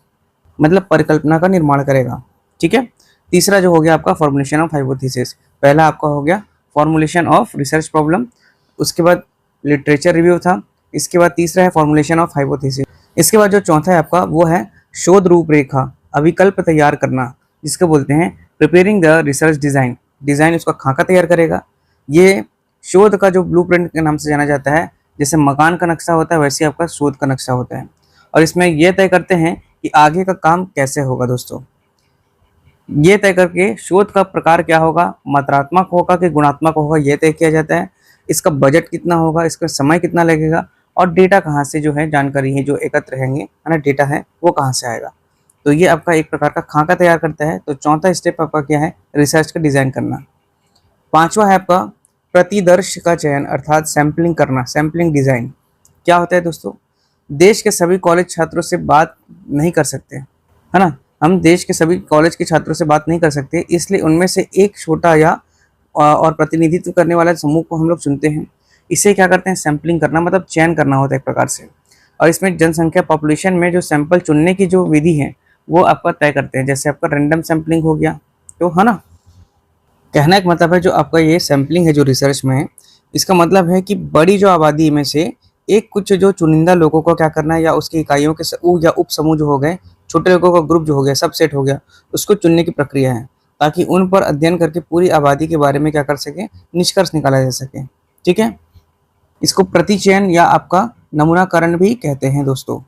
मतलब परिकल्पना का निर्माण करेगा। ठीक है, तीसरा जो हो गया आपका फॉर्मुलेशन ऑफ हाइपोथेसिस। पहला आपका हो गया फॉर्मुलेशन ऑफ रिसर्च प्रॉब्लम, उसके बाद लिटरेचर रिव्यू था, इसके बाद तीसरा है फॉर्मुलेशन ऑफ हाइपोथेसिस। इसके बाद जो चौथा है आपका, वो है शोध रूपरेखा, अभिकल्प तैयार करना, जिसको बोलते हैं preparing the research design. Design उसका खाका तैयार करेगा। ये शोध का जो ब्लूप्रिंट के नाम से जाना जाता है, जैसे मकान का नक्शा होता है, वैसे आपका शोध का नक्शा होता है, और इसमें यह तय करते हैं कि आगे का काम कैसे होगा दोस्तों। ये तय करके शोध का प्रकार क्या होगा, मात्रात्मक होगा कि गुणात्मक होगा, यह तय किया जाता है। इसका बजट कितना होगा, इसका समय कितना लगेगा, और डेटा कहाँ से जो है, जानकारी है जो एकत्र रहेंगे, है ना, डेटा है वो कहाँ से आएगा। तो ये आपका एक प्रकार का खाका तैयार करता है। तो चौथा स्टेप आपका क्या है, रिसर्च का डिजाइन करना। पांचवा है आपका प्रतिदर्श का चयन, अर्थात सैंपलिंग करना, सैंपलिंग डिजाइन। क्या होता है दोस्तों, देश के सभी कॉलेज छात्रों से बात नहीं कर सकते, है ना, हम देश के सभी कॉलेज के छात्रों से बात नहीं कर सकते, इसलिए उनमें से एक छोटा या और प्रतिनिधित्व करने वाला समूह को हम लोग चुनते हैं। इसे क्या करते हैं, सैंपलिंग करना, मतलब चयन करना होता है एक प्रकार से। और इसमें जनसंख्या, पॉपुलेशन में जो सैंपल चुनने की जो विधि है वो आपका तय करते हैं, जैसे आपका रैंडम सैंपलिंग हो गया, तो है ना। कहने का मतलब है जो आपका ये सैंपलिंग है जो रिसर्च में है, इसका मतलब है कि बड़ी जो आबादी में से एक कुछ जो चुनिंदा लोगों को क्या करना है, या उसकी इकाइयों के या उप समूह जो हो गए, छोटे लोगों का ग्रुप जो हो गया, सबसेट हो गया, उसको चुनने की प्रक्रिया है, ताकि उन पर अध्ययन करके पूरी आबादी के बारे में क्या कर सके, निष्कर्ष निकाला जा सके। ठीक है, इसको प्रतिचयन या आपका नमूनाकरण भी कहते हैं दोस्तों।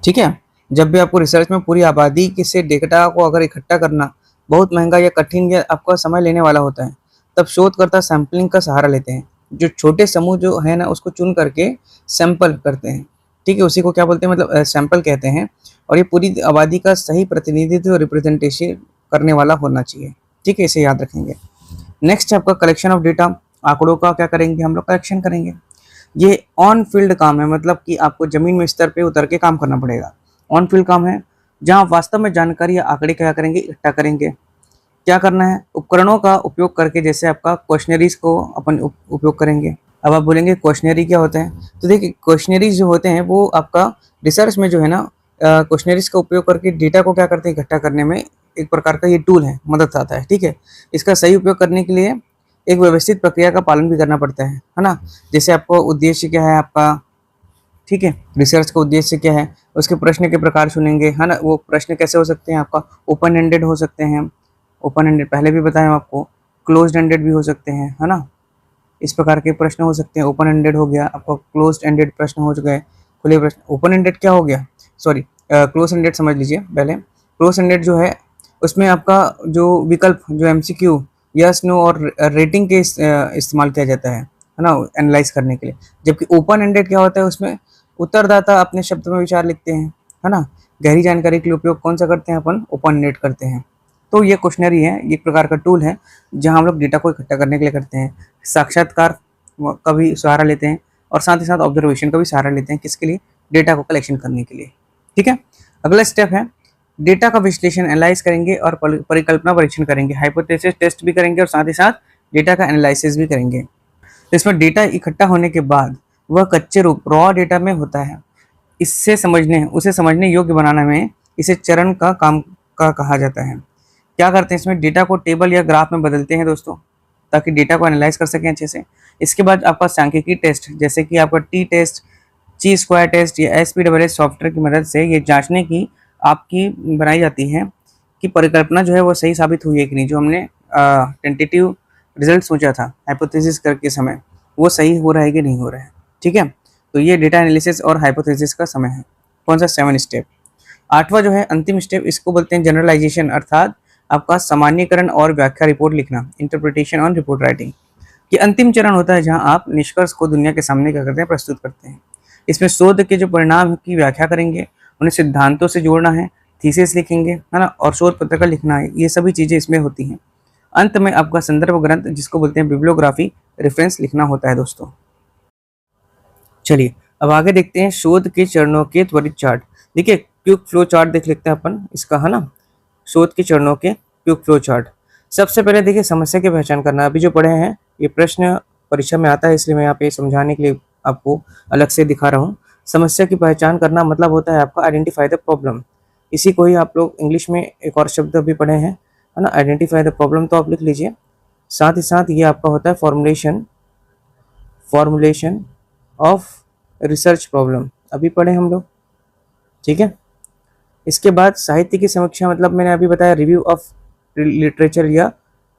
ठीक है, जब भी आपको रिसर्च में पूरी आबादी के से डेटा को अगर इकट्ठा करना बहुत महंगा या कठिन या आपका समय लेने वाला होता है, तब शोधकर्ता सैंपलिंग का सहारा लेते हैं। जो छोटे समूह जो है ना, उसको चुन करके सैंपल करते हैं। ठीक है, उसी को क्या बोलते हैं, मतलब सैंपल कहते हैं। और ये पूरी आबादी का सही प्रतिनिधित्व, रिप्रेजेंटेशन करने वाला होना चाहिए। ठीक है, इसे याद रखेंगे। नेक्स्ट आपका कलेक्शन ऑफ डेटा, आंकड़ों का क्या करेंगे हम लोग, कलेक्शन करेंगे। ये ऑन फील्ड काम है, मतलब कि आपको जमीन में स्तर पे उतर के काम करना पड़ेगा। ऑन फील्ड काम है जहाँ वास्तव में जानकारी या आंकड़े क्या करेंगे, इकट्ठा करेंगे। क्या करना है, उपकरणों का उपयोग करके, जैसे आपका क्वेश्चनरीज को अपन उपयोग करेंगे। अब आप बोलेंगे क्वेश्चनरी क्या होता है, तो देखिए क्वेश्चनरीज जो होते हैं वो आपका रिसर्च में जो है ना, क्वेश्चनरीज का उपयोग करके डेटा को क्या करते हैं, इकट्ठा करने में एक प्रकार का ये टूल है, मदद आता है। ठीक है, इसका सही उपयोग करने के लिए एक व्यवस्थित प्रक्रिया का पालन भी करना पड़ता है ना। जैसे आपको उद्देश्य क्या है आपका, ठीक है, रिसर्च का उद्देश्य क्या है, उसके प्रश्न के प्रकार सुनेंगे, है ना। वो प्रश्न कैसे हो सकते हैं आपका, ओपन एंडेड हो सकते हैं, ओपन एंडेड पहले भी बताया आपको, क्लोज्ड एंडेड भी हो सकते हैं, है ना। इस प्रकार के प्रश्न हो सकते हैं। ओपन एंडेड हो गया आपका, क्लोज्ड एंडेड प्रश्न हो गए, खुले प्रश्न। ओपन एंडेड क्या हो गया, सॉरी क्लोज एंडेड समझ लीजिए पहले। क्लोज एंडेड जो है उसमें आपका जो विकल्प, जो एमसीक्यू, यस नो और रेटिंग के इस्तेमाल किया जाता है ना, एनालाइज करने के लिए। जबकि ओपन एंडेड क्या होता है, उसमें उत्तरदाता अपने शब्द में विचार लिखते हैं, है ना। गहरी जानकारी के लिए उपयोग कौन सा करते हैं अपन, ओपन एंडेड करते हैं। तो ये क्वेश्चनरी है, ये एक प्रकार का टूल है जहां हम लोग डेटा को इकट्ठा करने के लिए करते हैं। साक्षात्कार का भी सहारा लेते हैं और साथ ही साथ ऑब्जर्वेशन का भी सहारा लेते हैं, किसके लिए, डेटा को कलेक्शन करने के लिए। ठीक है, अगला स्टेप है डेटा का विश्लेषण, एनालाइज करेंगे और परिकल्पना परीक्षण करेंगे, हाइपोथेसिस टेस्ट भी करेंगे और साथ ही साथ डेटा का एनालिसिस भी करेंगे। तो इसमें डेटा इकट्ठा होने के बाद वह कच्चे रूप रॉ डेटा में होता है। उसे समझने योग्य बनाने में इसे चरण का काम का कहा जाता है। क्या करते हैं, इसमें डेटा को टेबल या ग्राफ में बदलते हैं दोस्तों, ताकि डेटा को एनालाइज कर सकें अच्छे से। इसके बाद आपका सांख्यिकी टेस्ट, जैसे कि आपका टी टेस्ट, ची स्क्वायर टेस्ट या SPSS सॉफ्टवेयर की मदद से ये जांचने की आपकी बनाई जाती है कि परिकल्पना जो है वो सही साबित हुई है कि नहीं। जो हमने टेंटेटिव रिजल्ट सोचा था हाइपोथेसिस करके समय, वो सही हो रहा है कि नहीं हो रहा है। ठीक है, तो ये डेटा एनालिसिस और हाइपोथेसिस का समय है। कौन सा, 7 स्टेप। 8वां जो है अंतिम स्टेप, इसको बोलते हैं जनरलाइजेशन, अर्थात आपका सामान्यकरण और व्याख्या रिपोर्ट लिखना, इंटरप्रिटेशन और रिपोर्ट राइटिंग। ये अंतिम चरण होता है जहां आप निष्कर्ष को दुनिया के सामने क्या करते हैं, प्रस्तुत करते हैं। इसमें शोध के जो परिणाम की व्याख्या करेंगे, उन्हें सिद्धांतों से जोड़ना है, थीसिस लिखेंगे, है ना, और शोध पत्र लिखना है। ये सभी चीजें इसमें होती हैं। अंत में आपका संदर्भ ग्रंथ, जिसको बोलते हैं बिब्लियोग्राफी, रेफरेंस लिखना होता है दोस्तों। चलिए अब आगे देखते हैं शोध के चरणों के त्वरित चार्ट। देखिए क्विक फ्लो चार्ट देख लेते हैं अपन इसका, है ना। शोध के चरणों के क्विक फ्लो चार्ट। सबसे पहले देखिए समस्या की पहचान करना। अभी जो पढ़े हैं ये प्रश्न परीक्षा में आता है, इसलिए मैं यहाँ पे समझाने के लिए आपको अलग से दिखा रहा हूँ। समस्या की पहचान करना मतलब होता है आपका आइडेंटिफाई द प्रॉब्लम। इसी को ही आप लोग इंग्लिश में एक और शब्द भी पढ़े हैं, है ना, आइडेंटिफाई द प्रॉब्लम, तो आप लिख लीजिए। साथ ही साथ ये आपका होता है फॉर्मुलेशन ऑफ रिसर्च प्रॉब्लम, अभी पढ़े हम लोग। ठीक है, इसके बाद साहित्य की समीक्षा, मतलब मैंने अभी बताया रिव्यू ऑफ लिटरेचर या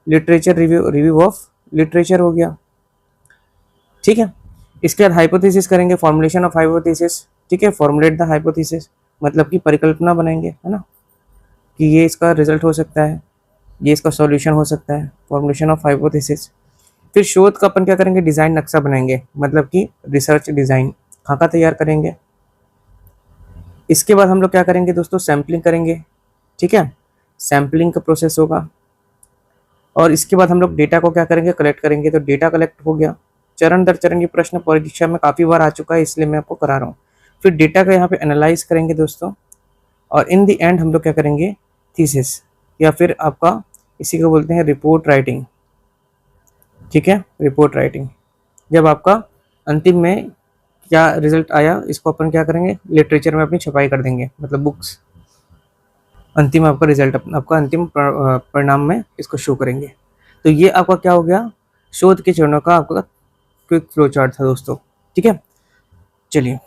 लिटरेचर रिव्यू ऑफ लिटरेचर हो गया। ठीक है, इसके बाद हाइपोथेसिस करेंगे, फॉर्मुलेशन ऑफ हाइपोथेसिस। ठीक है, फॉर्मुलेट द हाइपोथेसिस मतलब कि परिकल्पना बनाएंगे, है ना, कि ये इसका रिजल्ट हो सकता है, ये इसका सॉल्यूशन हो सकता है, फॉर्मुलेशन ऑफ हाइपोथेसिस। फिर शोध का अपन क्या करेंगे, डिजाइन नक्शा बनाएंगे, मतलब कि रिसर्च डिजाइन, खाका तैयार करेंगे। इसके बाद हम लोग क्या करेंगे दोस्तों, सैम्पलिंग करेंगे। ठीक है, सैम्पलिंग का प्रोसेस होगा। और इसके बाद हम लोग डेटा को क्या करेंगे, कलेक्ट करेंगे। तो डेटा कलेक्ट हो गया। चरण दर चरण ये प्रश्न परीक्षा में काफ़ी बार आ चुका है, इसलिए मैं आपको करा रहा हूँ। फिर डेटा का यहाँ पे एनालाइज करेंगे दोस्तों, और इन द एंड हम लोग क्या करेंगे, थीसिस, या फिर आपका इसी को बोलते हैं रिपोर्ट राइटिंग। ठीक है, रिपोर्ट राइटिंग। जब आपका अंतिम में क्या रिजल्ट आया, इसको अपन क्या करेंगे, लिटरेचर में अपनी छपाई कर देंगे, मतलब बुक्स। अंतिम आपका रिजल्ट, आपका अंतिम परिणाम में इसको शो करेंगे। तो ये आपका क्या हो गया, शोध के चरणों का आपका क्विक फ्लो चार्ट था दोस्तों। ठीक है, चलिए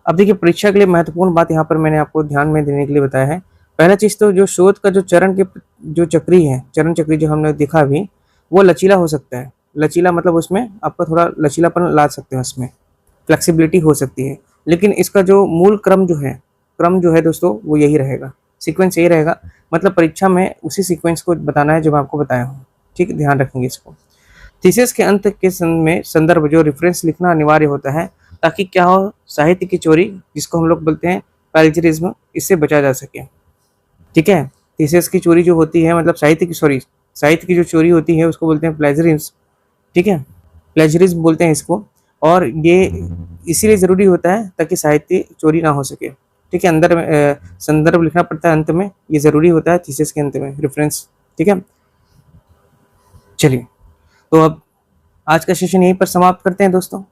अब देखिए परीक्षा के लिए महत्वपूर्ण बात यहाँ पर मैंने आपको ध्यान में देने के लिए बताया है। पहला चीज़ तो जो शोध का जो चरण के जो चक्री है, चरण चक्री जो हमने देखा अभी, वो लचीला हो सकता है। लचीला मतलब उसमें आपका थोड़ा लचीलापन ला सकते हैं, उसमें फ्लेक्सिबिलिटी हो सकती है। लेकिन इसका जो मूल क्रम जो है दोस्तों, वो यही रहेगा, सीक्वेंस यही रहेगा। मतलब परीक्षा में उसी सीक्वेंस को बताना है जो मैं आपको बताया हूँ। ठीक, ध्यान रखेंगे इसको। थीसिस के अंत के में संदर्भ जो रेफरेंस लिखना अनिवार्य होता है, ताकि क्या हो, साहित्य की चोरी, जिसको हम लोग बोलते हैं प्लेजरिज्म, इससे बचा जा सके। ठीक है, थीसिस की चोरी जो होती है, मतलब साहित्य की जो चोरी होती है उसको बोलते हैं प्लेजरिज्म। ठीक है, प्लेजरिज्म बोलते हैं इसको, और ये इसीलिए ज़रूरी होता है ताकि साहित्य चोरी ना हो सके। ठीक है, अंदर में संदर्भ लिखना पड़ता है अंत में, ये ज़रूरी होता है थीसिस के अंत में, रेफरेंस। ठीक है, चलिए तो अब आज का सेशन यहीं पर समाप्त करते हैं दोस्तों।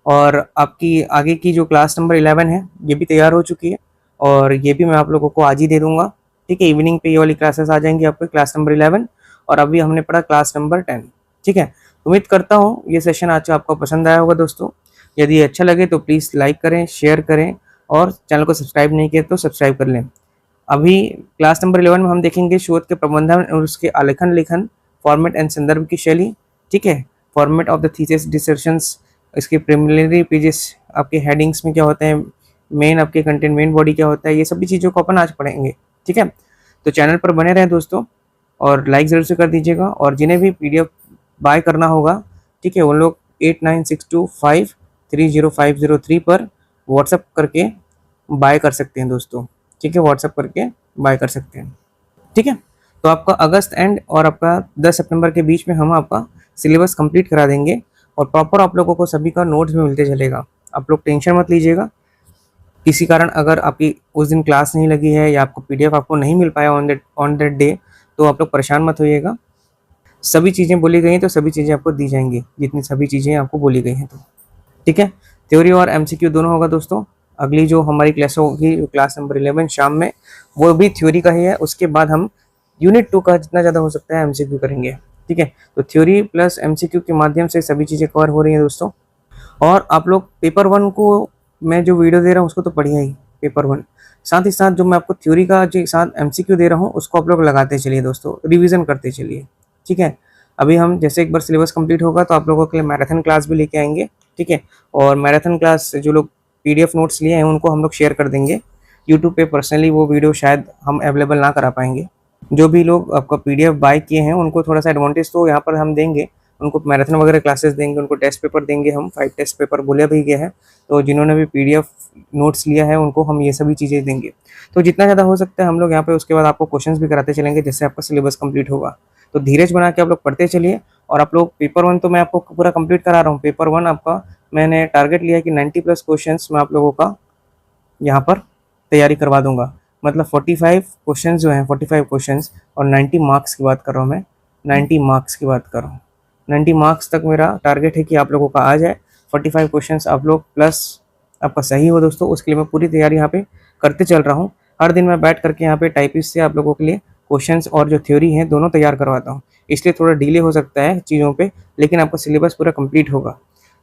और आपकी आगे की जो क्लास नंबर 11 है ये भी तैयार हो चुकी है, और ये भी मैं आप लोगों को आज ही दे दूंगा। ठीक है, इवनिंग पे ये वाली क्लासेस आ जाएंगी आपको, क्लास नंबर 11, और अभी हमने पढ़ा क्लास नंबर 10। ठीक है, उम्मीद करता हूँ ये सेशन आज आपको पसंद आया होगा दोस्तों। यदि अच्छा लगे तो प्लीज़ लाइक करें, शेयर करें, और चैनल को सब्सक्राइब नहीं किया तो सब्सक्राइब कर लें। अभी क्लास नंबर 11 में हम देखेंगे शोध के प्रबंधन और उसके आलेखन लेखन, फॉर्मेट एंड संदर्भ की शैली, ठीक है, फॉर्मेट ऑफ द थीसिस डिसर्शंस, इसके प्रिलिमिनरी पेजेस, आपके हेडिंग्स में क्या होते हैं, मेन आपके कंटेंट, मेन बॉडी क्या होता है, ये सभी चीज़ों को अपन आज पढ़ेंगे, ठीक है। तो चैनल पर बने रहें दोस्तों, और लाइक ज़रूर से कर दीजिएगा। और जिन्हें भी PDF बाय करना होगा, ठीक है, उन लोग 8962530503 पर व्हाट्सअप करके बाय कर सकते हैं दोस्तों, ठीक है, व्हाट्सअप करके बाय कर सकते हैं, ठीक है। तो आपका अगस्त एंड और आपका 10 सितंबर के बीच में हम आपका सिलेबस कंप्लीट करा देंगे, और प्रॉपर आप लोगों को सभी का नोट्स भी मिलते चलेगा। आप लोग टेंशन मत लीजिएगा। किसी कारण अगर आपकी उस दिन क्लास नहीं लगी है या आपको PDF आपको नहीं मिल पाया ऑन दैट डे, तो आप लोग परेशान मत होइएगा। सभी चीज़ें बोली गई हैं तो सभी चीज़ें आपको दी जाएंगी, जितनी सभी चीज़ें आपको बोली गई हैं, तो ठीक है। थ्योरी और MCQ दोनों होगा दोस्तों। अगली जो हमारी क्लास होगी, क्लास नंबर 11 शाम में, वो भी थ्योरी का ही है। उसके बाद हम यूनिट 2 का जितना ज़्यादा हो सकता है MCQ करेंगे, ठीक है। तो थ्योरी प्लस MCQ के माध्यम से सभी चीज़ें कवर हो रही हैं दोस्तों। और आप लोग पेपर 1 को मैं जो वीडियो दे रहा हूँ उसको तो पढ़िए ही, पेपर 1, साथ ही साथ जो मैं आपको थ्योरी का जो साथ MCQ दे रहा हूँ उसको आप लोग लगाते चलिए दोस्तों, रिवीजन करते चलिए, ठीक है। अभी हम जैसे एक बार सिलेबस कंप्लीट होगा तो आप लोगों के लिए मैराथन क्लास भी लेके आएंगे, ठीक है। और मैराथन क्लास जो लोग PDF नोट्स लिए हैं उनको हम लोग शेयर कर देंगे यूट्यूब पे। पर्सनली वो वीडियो शायद हम अवेलेबल ना करा पाएंगे। जो भी लोग आपका PDF बाय किए हैं उनको थोड़ा सा एडवांटेज तो यहाँ पर हम देंगे, उनको मैराथन वगैरह क्लासेस देंगे, उनको टेस्ट पेपर देंगे, हम 5 टेस्ट पेपर बोला भी गया है। तो जिन्होंने भी PDF नोट्स लिया है उनको हम ये सभी चीज़ें देंगे। तो जितना ज़्यादा हो सकता है हम लोग यहाँ पे, उसके बाद आपको क्वेश्चंस भी कराते चलेंगे जिससे आपका सिलेबस कंप्लीट होगा। तो धीरज बना के आप लोग पढ़ते चलिए। और आप लोग पेपर 1 तो मैं आपको पूरा कंप्लीट करा रहा हूँ। पेपर 1 आपका मैंने टारगेट लिया कि 90+ क्वेश्चंस मैं आप लोगों का यहाँ पर तैयारी करवा दूंगा। मतलब 45 क्वेश्चन जो हैं, 45 क्वेश्चंस और 90 मार्क्स की बात कर रहा हूँ मैं, 90 मार्क्स की बात कर रहा हूँ। 90 मार्क्स तक मेरा टारगेट है कि आप लोगों का आ जाए। 45 क्वेश्चंस आप लोग प्लस आपका सही हो दोस्तों, उसके लिए मैं पूरी तैयारी यहाँ पे करते चल रहा हूँ। हर दिन मैं बैठ करके यहाँ पे टाइपिस्ट से आप लोगों के लिए क्वेश्चंस और जो थ्योरी है दोनों तैयार करवाता हूँ। इसलिए थोड़ा डिले हो सकता है चीज़ों पे, लेकिन आपका सिलेबस पूरा कंप्लीट होगा।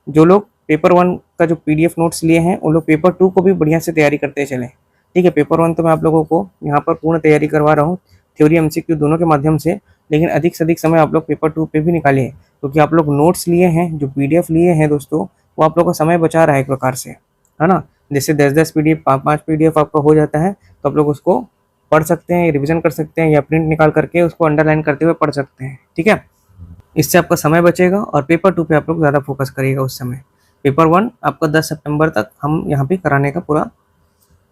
जो लोग पेपर 1 का जो PDF नोट्स लिए हैं उन लोग पेपर 2 को भी बढ़िया से तैयारी करते चलें, ठीक है। पेपर 1 तो मैं आप लोगों को यहाँ पर पूर्ण तैयारी करवा रहा हूँ, थ्योरी MCQ दोनों के माध्यम से, लेकिन अधिक से अधिक समय आप लोग पेपर 2 पे भी निकालिए, क्योंकि आप लोग नोट्स लिए हैं, जो PDF लिए हैं दोस्तों, वो आप लोग का समय बचा रहा है एक प्रकार से, है ना। जैसे 10-10 PDF 5-5 PDF आपका हो जाता है, तो आप लोग उसको पढ़ सकते हैं, रिविजन कर सकते हैं, या प्रिंट निकाल करके उसको अंडरलाइन करते हुए पढ़ सकते हैं, ठीक है। इससे आपका समय बचेगा और पेपर 2 पे आप लोग ज़्यादा फोकस करिएगा उस समय। पेपर 1 आपका 10 सितंबर तक हम यहाँ पे कराने का पूरा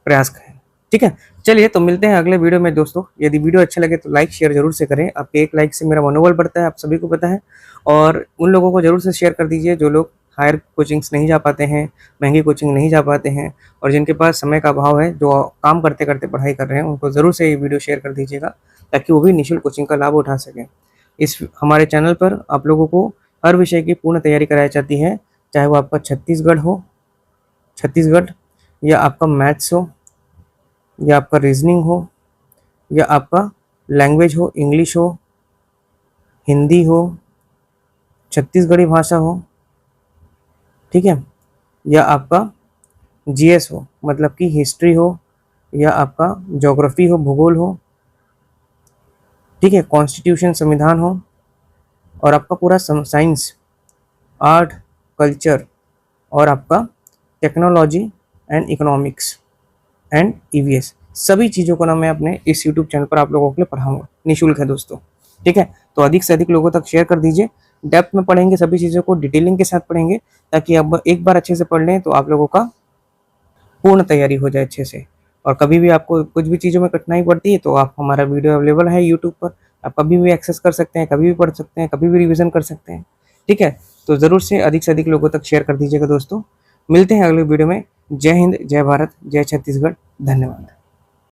प्रयास करें, ठीक है। चलिए तो मिलते हैं अगले वीडियो में दोस्तों। यदि वीडियो अच्छा लगे तो लाइक शेयर जरूर से करें। आपके एक लाइक से मेरा मनोबल बढ़ता है, आप सभी को पता है। और उन लोगों को जरूर से शेयर कर दीजिए जो लोग हायर कोचिंग्स नहीं जा पाते हैं, महंगी कोचिंग नहीं जा पाते हैं, और जिनके पास समय का अभाव है, जो काम करते करते पढ़ाई कर रहे हैं, उनको ज़रूर से ये वीडियो शेयर कर दीजिएगा, ताकि वो भी निःशुल्क कोचिंग का लाभ उठा सकें। इस हमारे चैनल पर आप लोगों को हर विषय की पूर्ण तैयारी कराई जाती है, चाहे वो आपका छत्तीसगढ़ या आपका मैथ्स हो, या आपका रीजनिंग हो, या आपका लैंग्वेज हो, इंग्लिश हो, हिंदी हो, छत्तीसगढ़ी भाषा हो, ठीक है, या आपका GS हो, मतलब कि हिस्ट्री हो, या आपका ज्योग्राफी हो, भूगोल हो, ठीक है, कॉन्स्टिट्यूशन संविधान हो, और आपका पूरा साइंस, आर्ट, कल्चर, और आपका technology and economics and EVS, सभी चीज़ों को ना मैं अपने इस YouTube चैनल पर आप लोगों के लिए पढ़ाऊंगा। निःशुल्क है दोस्तों, ठीक है। तो अधिक से अधिक लोगों तक शेयर कर दीजिए। डेप्थ में पढ़ेंगे, सभी चीज़ों को डिटेलिंग के साथ पढ़ेंगे, ताकि अब एक बार अच्छे से पढ़ लें तो आप लोगों का पूर्ण तैयारी हो जाए अच्छे से। और कभी भी आपको कुछ भी चीज़ों में कठिनाई पड़ती है तो आप हमारा वीडियो अवेलेबल है यूट्यूब पर, आप कभी भी एक्सेस कर सकते हैं, कभी भी पढ़ सकते हैं, कभी भी रिविज़न कर सकते हैं, ठीक है। तो ज़रूर से अधिक लोगों तक शेयर कर दीजिएगा दोस्तों। मिलते हैं अगले वीडियो में। जय हिंद, जय भारत, जय छत्तीसगढ़, धन्यवाद।